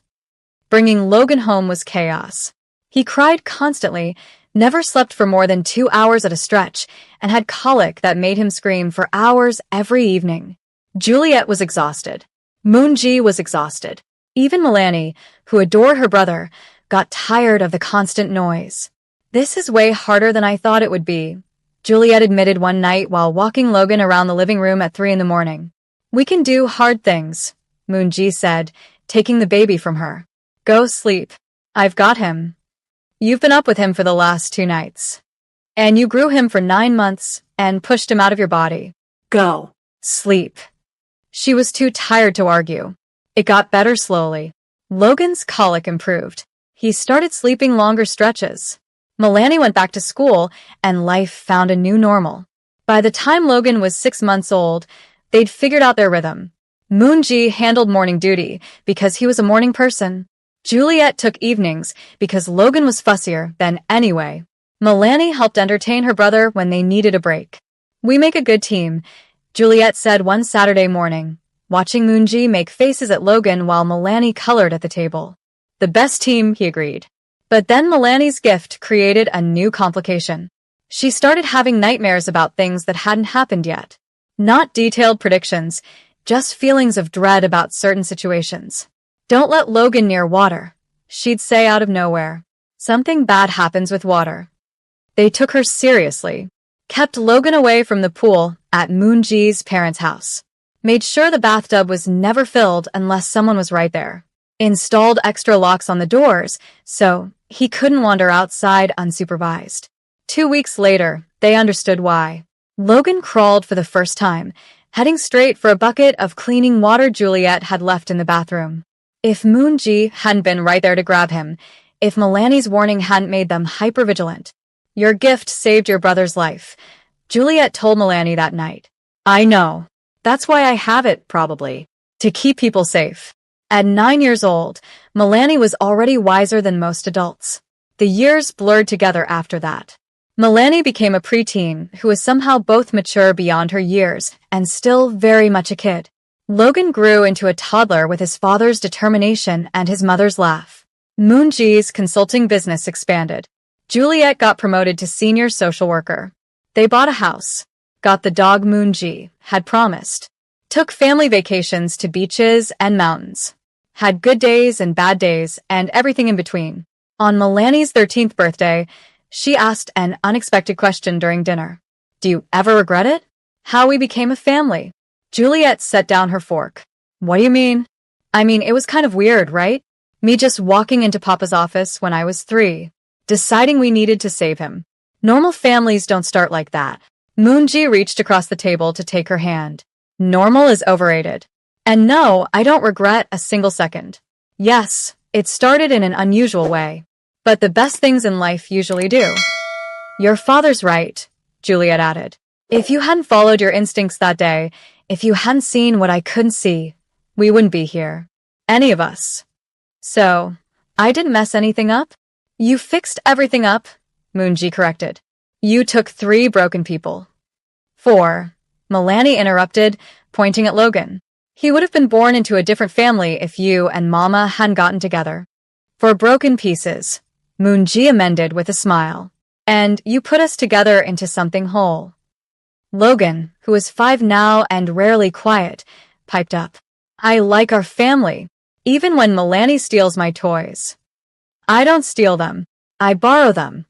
Bringing Logan home was chaos. He cried constantly, never slept for more than 2 hours at a stretch, and had colic that made him scream for hours every evening. Juliet was exhausted. Moonji was exhausted. Even Melanie, who adored her brother, got tired of the constant noise. "This is way harder than I thought it would be," Juliet admitted one night while walking Logan around the living room at 3 in the morning. "We can do hard things," Moonji said, taking the baby from her. "Go sleep. I've got him. You've been up with him for the last 2 nights. And you grew him for 9 months and pushed him out of your body. Go. Sleep." She was too tired to argue. It got better slowly. Logan's colic improved. He started sleeping longer stretches. Melanie went back to school, and life found a new normal. By the time Logan was 6 months old, they'd figured out their rhythm. Moonji handled morning duty because he was a morning person. Juliet took evenings because Logan was fussier than anyway. Melanie helped entertain her brother when they needed a break. "We make a good team," Juliet said one Saturday morning, watching Moonji make faces at Logan while Melanie colored at the table. "The best team," he agreed. But then Melanie's gift created a new complication. She started having nightmares about things that hadn't happened yet. Not detailed predictions, just feelings of dread about certain situations. "Don't let Logan near water," she'd say out of nowhere. "Something bad happens with water." They took her seriously. Kept Logan away from the pool at Moonji's parents' house. Made sure the bathtub was never filled unless someone was right there. Installed extra locks on the doors so he couldn't wander outside unsupervised. 2 weeks later, they understood why. Logan crawled for the first time, heading straight for a bucket of cleaning water Juliet had left in the bathroom. If Moonji hadn't been right there to grab him, if Melanie's warning hadn't made them hypervigilant. "Your gift saved your brother's life," Juliet told Melanie that night. "I know. That's why I have it, probably. To keep people safe." At 9 years old, Melanie was already wiser than most adults. The years blurred together after that. Melanie became a preteen who was somehow both mature beyond her years and still very much a kid. Logan grew into a toddler with his father's determination and his mother's laugh. Moonji's consulting business expanded. Juliet got promoted to senior social worker. They bought a house, got the dog Moonji had promised, took family vacations to beaches and mountains, had good days and bad days and everything in between. On Milani's 13th birthday, she asked an unexpected question during dinner. Do you ever regret it? How we became a family. Juliet set down her fork. What do you mean? I mean, it was kind of weird, right? Me just walking into Papa's office when I was 3, deciding we needed to save him. Normal families don't start like that. Moonji reached across the table to take her hand. Normal is overrated. And no, I don't regret a single second. Yes, it started in an unusual way. But the best things in life usually do. Your father's right, Juliet added. If you hadn't followed your instincts that day, if you hadn't seen what I couldn't see, we wouldn't be here. Any of us. So, I didn't mess anything up? You fixed everything up, Moonji corrected. You took 3 broken people. 4. Milani interrupted, pointing at Logan. He would have been born into a different family if you and Mama hadn't gotten together. 4 broken pieces, Moonji amended with a smile. And you put us together into something whole. Logan, who is 5 now and rarely quiet, piped up. I like our family, even when Milani steals my toys. I don't steal them. I borrow them.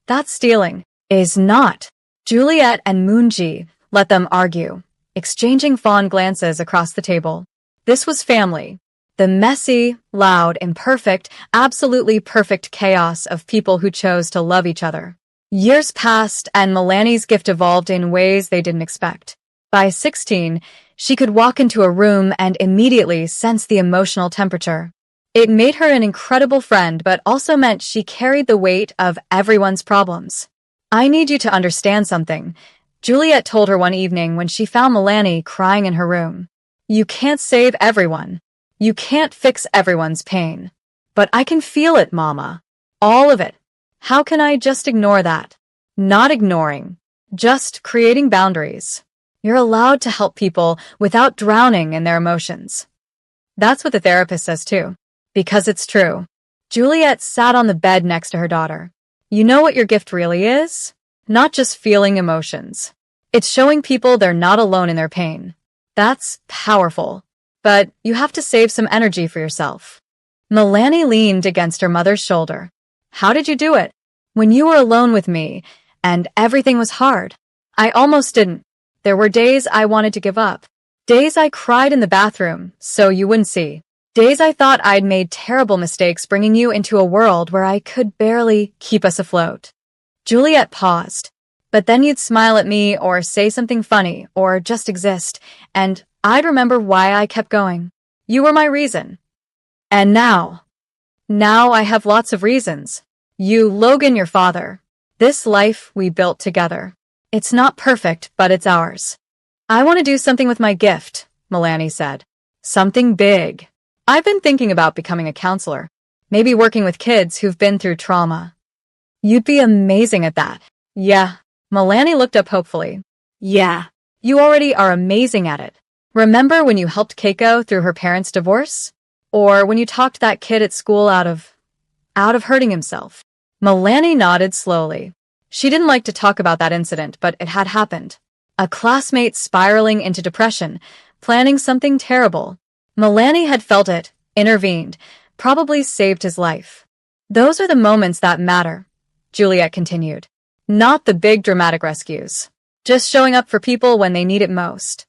That's stealing. Is not. Juliet and Moonji let them argue, exchanging fond glances across the table. This was family. The messy, loud, imperfect, absolutely perfect chaos of people who chose to love each other. Years passed and Milani's gift evolved in ways they didn't expect. By 16, she could walk into a room and immediately sense the emotional temperature. It made her an incredible friend, but also meant she carried the weight of everyone's problems. I need you to understand something, Juliet told her one evening when she found Milani crying in her room. You can't save everyone. You can't fix everyone's pain. But I can feel it, Mama. All of it. How can I just ignore that? Not ignoring. Just creating boundaries. You're allowed to help people without drowning in their emotions. That's what the therapist says too. Because it's true. Juliet sat on the bed next to her daughter. You know what your gift really is? Not just feeling emotions. It's showing people they're not alone in their pain. That's powerful. But you have to save some energy for yourself. Milani leaned against her mother's shoulder. How did you do it? When you were alone with me, and everything was hard. I almost didn't. There were days I wanted to give up. Days I cried in the bathroom, so you wouldn't see. Days I thought I'd made terrible mistakes bringing you into a world where I could barely keep us afloat. Juliet paused. But then you'd smile at me or say something funny or just exist, and I'd remember why I kept going. You were my reason. And now I have lots of reasons. You, Logan, your father. This life we built together. It's not perfect, but it's ours. I want to do something with my gift, Milani said. Something big. I've been thinking about becoming a counselor. Maybe working with kids who've been through trauma. You'd be amazing at that. Yeah. Milani looked up hopefully. Yeah. You already are amazing at it. Remember when you helped Keiko through her parents' divorce? Or when you talked that kid at school out of hurting himself? Milani nodded slowly. She didn't like to talk about that incident, but it had happened. A classmate spiraling into depression, planning something terrible. Milani had felt it, intervened, probably saved his life. Those are the moments that matter, Juliet continued. Not the big dramatic rescues. Just showing up for people when they need it most.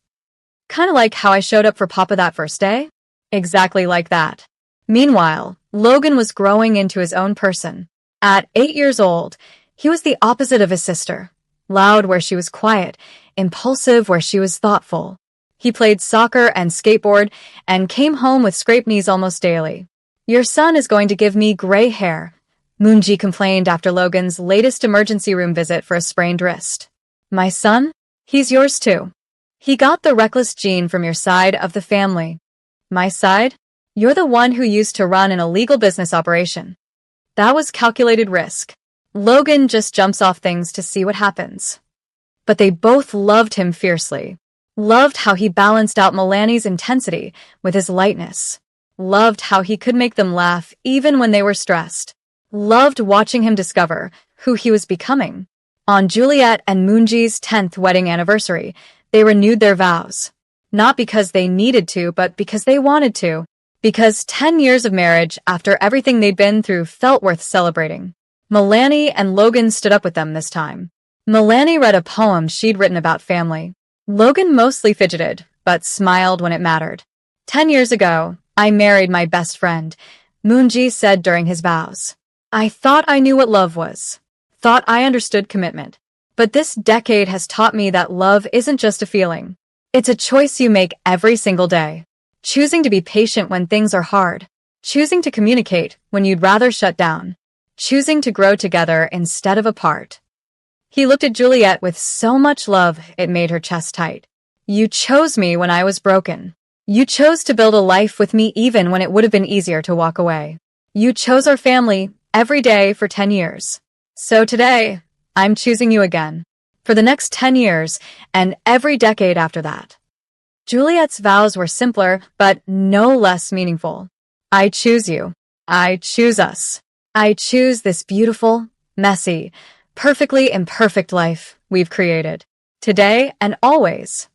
Kinda like how I showed up for Papa that first day? Exactly like that. Meanwhile, Logan was growing into his own person. At 8 years old, he was the opposite of his sister. Loud where she was quiet, impulsive where she was thoughtful. He played soccer and skateboard and came home with scraped knees almost daily. Your son is going to give me gray hair, Moonji complained after Logan's latest emergency room visit for a sprained wrist. My son? He's yours too. He got the reckless gene from your side of the family. My side? You're the one who used to run an illegal business operation. That was calculated risk. Logan just jumps off things to see what happens. But they both loved him fiercely. Loved how he balanced out Milani's intensity with his lightness. Loved how he could make them laugh even when they were stressed. Loved watching him discover who he was becoming. On Juliet and Moonji's 10th wedding anniversary, they renewed their vows. Not because they needed to, but because they wanted to. Because 10 years of marriage after everything they'd been through felt worth celebrating. Milani and Logan stood up with them this time. Milani read a poem she'd written about family. Logan mostly fidgeted, but smiled when it mattered. 10 years ago, I married my best friend, Moonji said during his vows. I thought I knew what love was. Thought I understood commitment. But this decade has taught me that love isn't just a feeling. It's a choice you make every single day. Choosing to be patient when things are hard. Choosing to communicate when you'd rather shut down. Choosing to grow together instead of apart. He looked at Juliet with so much love it made her chest tight. You chose me when I was broken. You chose to build a life with me even when it would have been easier to walk away. You chose our family every day for 10 years. So today, I'm choosing you again. For the next 10 years, and every decade after that. Juliet's vows were simpler, but no less meaningful. I choose you. I choose us. I choose this beautiful, messy, perfectly imperfect life we've created. Today and always.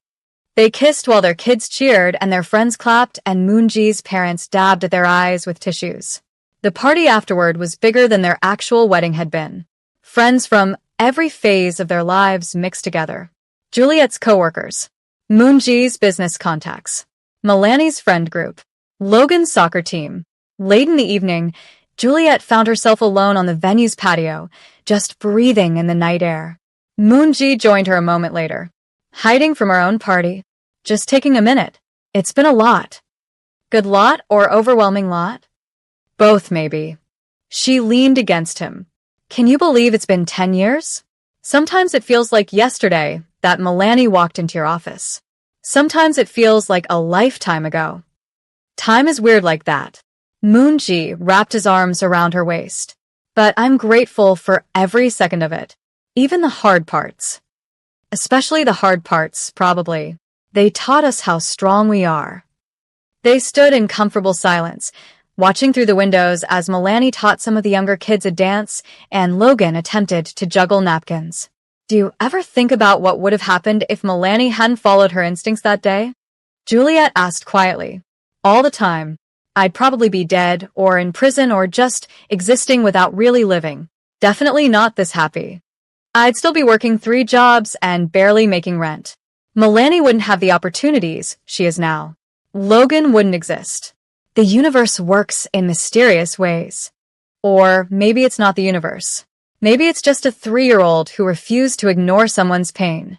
They kissed while their kids cheered and their friends clapped and Moonji's parents dabbed at their eyes with tissues. The party afterward was bigger than their actual wedding had been. Friends from every phase of their lives mixed together. Juliet's coworkers. Moonji's business contacts. Milani's friend group. Logan's soccer team. Late in the evening, Juliet found herself alone on the venue's patio, just breathing in the night air. Moonji joined her a moment later. Hiding from her own party. Just taking a minute. It's been a lot. Good lot or overwhelming lot? Both, maybe. She leaned against him. Can you believe it's been 10 years? Sometimes it feels like yesterday that Milani walked into your office. Sometimes it feels like a lifetime ago. Time is weird like that. Moonji wrapped his arms around her waist. But I'm grateful for every second of it. Even the hard parts. Especially the hard parts, probably. They taught us how strong we are. They stood in comfortable silence, watching through the windows as Milani taught some of the younger kids a dance and Logan attempted to juggle napkins. Do you ever think about what would have happened if Milani hadn't followed her instincts that day? Juliet asked quietly. All the time. I'd probably be dead or in prison or just existing without really living. Definitely not this happy. I'd still be working 3 jobs and barely making rent. Milani wouldn't have the opportunities she is now. Logan wouldn't exist. The universe works in mysterious ways. Or maybe it's not the universe. Maybe it's just a 3-year-old who refused to ignore someone's pain.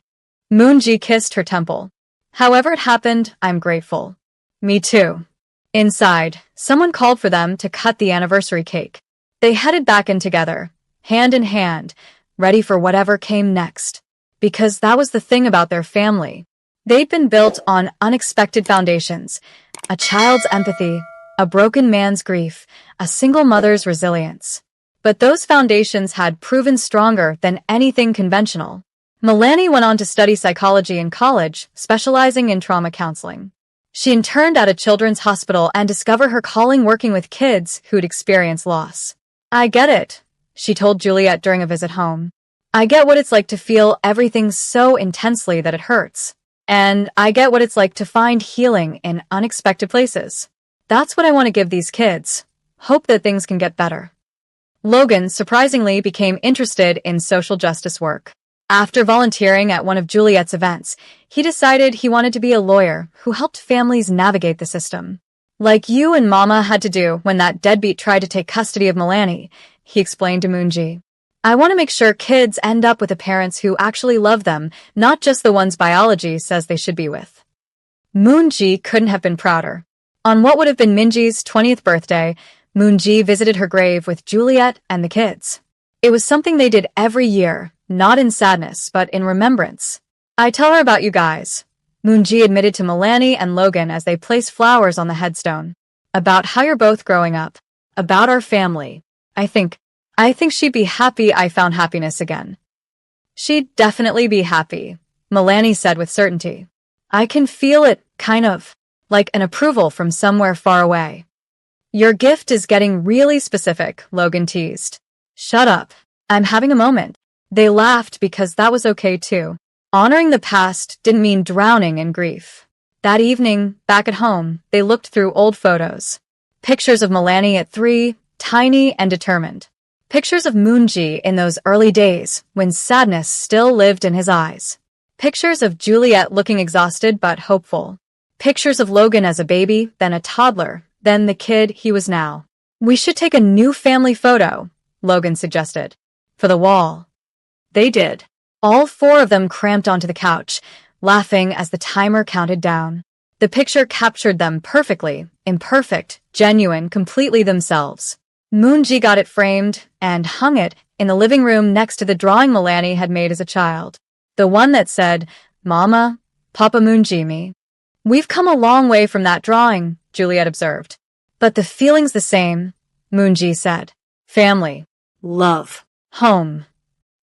Moonji kissed her temple. However it happened, I'm grateful. Me too. Inside, someone called for them to cut the anniversary cake. They headed back in together, hand in hand, ready for whatever came next. Because that was the thing about their family. They'd been built on unexpected foundations. A child's empathy, a broken man's grief, a single mother's resilience. But those foundations had proven stronger than anything conventional. Milani went on to study psychology in college, specializing in trauma counseling. She interned at a children's hospital and discovered her calling working with kids who'd experienced loss. I get it, she told Juliet during a visit home. I get what it's like to feel everything so intensely that it hurts. And I get what it's like to find healing in unexpected places. That's what I want to give these kids. Hope that things can get better. Logan surprisingly became interested in social justice work. After volunteering at one of Juliet's events, he decided he wanted to be a lawyer who helped families navigate the system. Like you and Mama had to do when that deadbeat tried to take custody of Milani, he explained to Moonji. I want to make sure kids end up with the parents who actually love them, not just the ones biology says they should be with. Moonji couldn't have been prouder. On what would have been Minji's 20th birthday, Moonji visited her grave with Juliet and the kids. It was something they did every year, not in sadness, but in remembrance. I tell her about you guys, Moonji admitted to Milani and Logan as they placed flowers on the headstone. About how you're both growing up. About our family. I think she'd be happy I found happiness again. She'd definitely be happy, Milani said with certainty. I can feel it, kind of, like an approval from somewhere far away. Your gift is getting really specific, Logan teased. Shut up. I'm having a moment. They laughed because that was okay too. Honoring the past didn't mean drowning in grief. That evening, back at home, they looked through old photos. Pictures of Milani at 3, tiny and determined. Pictures of Moonji in those early days when sadness still lived in his eyes. Pictures of Juliet looking exhausted but hopeful. Pictures of Logan as a baby, then a toddler, then the kid he was now. We should take a new family photo, Logan suggested. For the wall. They did. All 4 of them cramped onto the couch, laughing as the timer counted down. The picture captured them perfectly, imperfect, genuine, completely themselves. Moonji got it framed and hung it in the living room next to the drawing Milani had made as a child. The one that said, Mama, Papa Moonji me. We've come a long way from that drawing, Juliet observed. But the feeling's the same, Moonji said. Family. Love. Home.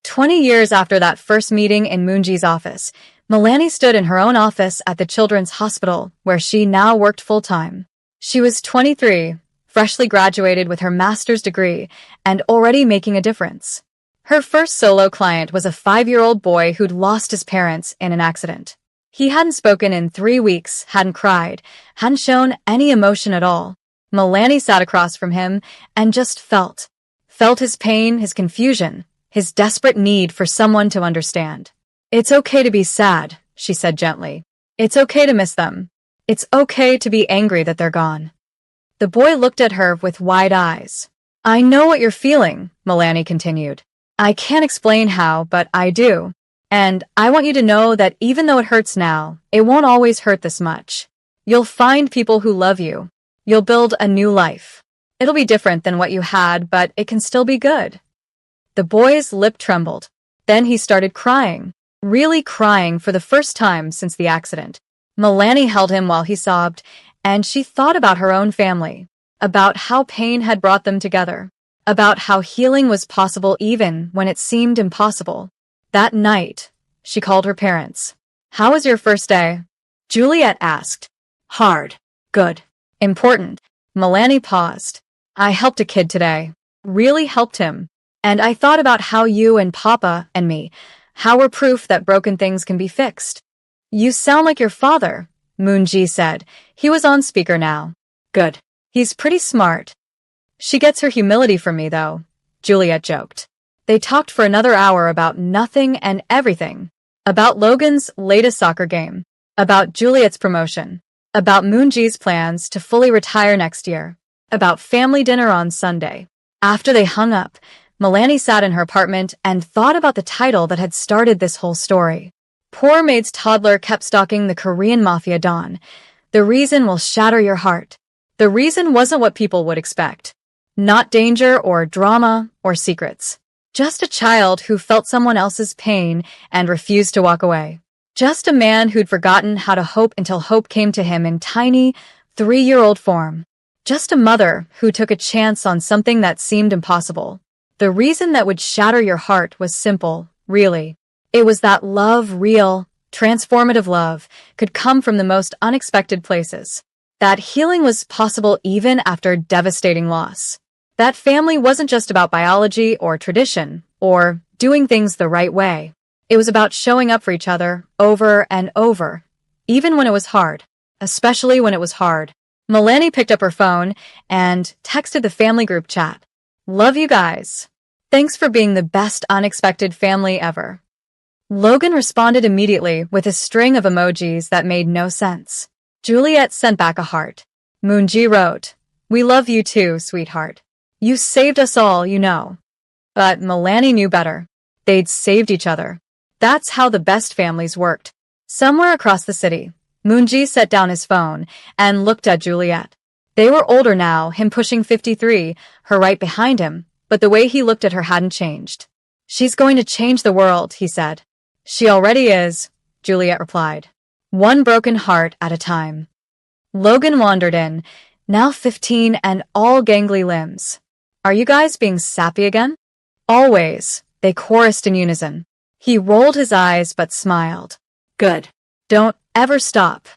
20 years after that first meeting in Moonji's office, Milani stood in her own office at the Children's Hospital, where she now worked full-time. She was 23, freshly graduated with her master's degree, and already making a difference. Her first solo client was a 5-year-old boy who'd lost his parents in an accident. He hadn't spoken in 3 weeks, hadn't cried, hadn't shown any emotion at all. Milani sat across from him and just felt his pain, his confusion, his desperate need for someone to understand. It's okay to be sad, she said gently. It's okay to miss them. It's okay to be angry that they're gone. The boy looked at her with wide eyes. I know what you're feeling, Milani continued. I can't explain how, but I do. And I want you to know that even though it hurts now, it won't always hurt this much. You'll find people who love you. You'll build a new life. It'll be different than what you had, but it can still be good. The boy's lip trembled. Then he started crying. Really crying for the first time since the accident. Milani held him while he sobbed, and she thought about her own family, about how pain had brought them together, about how healing was possible even when it seemed impossible. That night, she called her parents. How was your first day? Juliet asked. Hard. Good. Important. Milani paused. I helped a kid today. Really helped him. And I thought about how you and Papa and me, how we're proof that broken things can be fixed. You sound like your father, Moonji said. He was on speaker now. Good. He's pretty smart. She gets her humility from me, though, Juliet joked. They talked for another hour about nothing and everything. About Logan's latest soccer game. About Juliet's promotion. About Moonji's plans to fully retire next year. About family dinner on Sunday. After they hung up, Milani sat in her apartment and thought about the title that had started this whole story. Poor maid's toddler kept stalking the Korean Mafia Don. The reason will shatter your heart. The reason wasn't what people would expect. Not danger or drama or secrets. Just a child who felt someone else's pain and refused to walk away. Just a man who'd forgotten how to hope until hope came to him in tiny, 3-year-old form. Just a mother who took a chance on something that seemed impossible. The reason that would shatter your heart was simple, really. It was that love, real, transformative love, could come from the most unexpected places. That healing was possible even after devastating loss. That family wasn't just about biology or tradition, or doing things the right way. It was about showing up for each other over and over, even when it was hard, especially when it was hard. Milani picked up her phone and texted the family group chat. Love you guys. Thanks for being the best unexpected family ever. Logan responded immediately with a string of emojis that made no sense. Juliet sent back a heart. Moonji wrote, We love you too, sweetheart. You saved us all, you know. But Milani knew better. They'd saved each other. That's how the best families worked. Somewhere across the city, Moonji set down his phone and looked at Juliet. They were older now, him pushing 53, her right behind him, but the way he looked at her hadn't changed. She's going to change the world, he said. She already is, Juliet replied. One broken heart at a time. Logan wandered in, now 15 and all gangly limbs. Are you guys being sappy again? Always, they chorused in unison. He rolled his eyes but smiled. Good. Don't ever stop.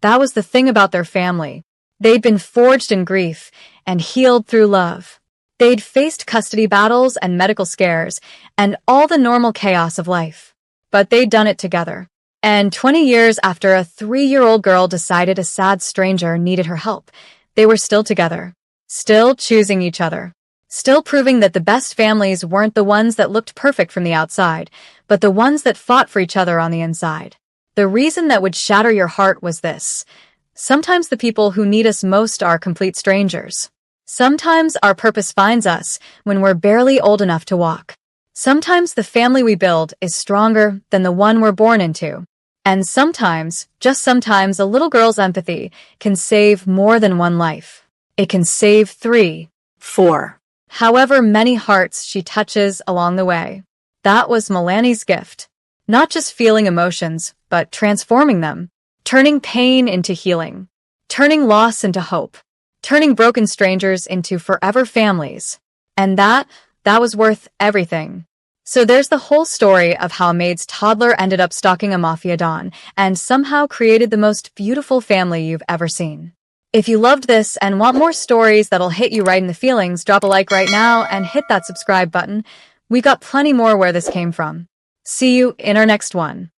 That was the thing about their family. They'd been forged in grief and healed through love. They'd faced custody battles and medical scares and all the normal chaos of life. But they'd done it together. And 20 years after a 3-year-old girl decided a sad stranger needed her help, they were still together. Still choosing each other. Still proving that the best families weren't the ones that looked perfect from the outside, but the ones that fought for each other on the inside. The reason that would shatter your heart was this. Sometimes the people who need us most are complete strangers. Sometimes our purpose finds us when we're barely old enough to walk. Sometimes the family we build is stronger than the one we're born into. And sometimes, just sometimes, a little girl's empathy can save more than one life. It can save 3, 4. however many hearts she touches along the way. That was Milani's gift. Not just feeling emotions, but transforming them. Turning pain into healing. Turning loss into hope. Turning broken strangers into forever families. And that was worth everything. So there's the whole story of how a maid's toddler ended up stalking a Mafia don and somehow created the most beautiful family you've ever seen. If you loved this and want more stories that'll hit you right in the feelings, drop a like right now and hit that subscribe button. We got plenty more where this came from. See you in our next one.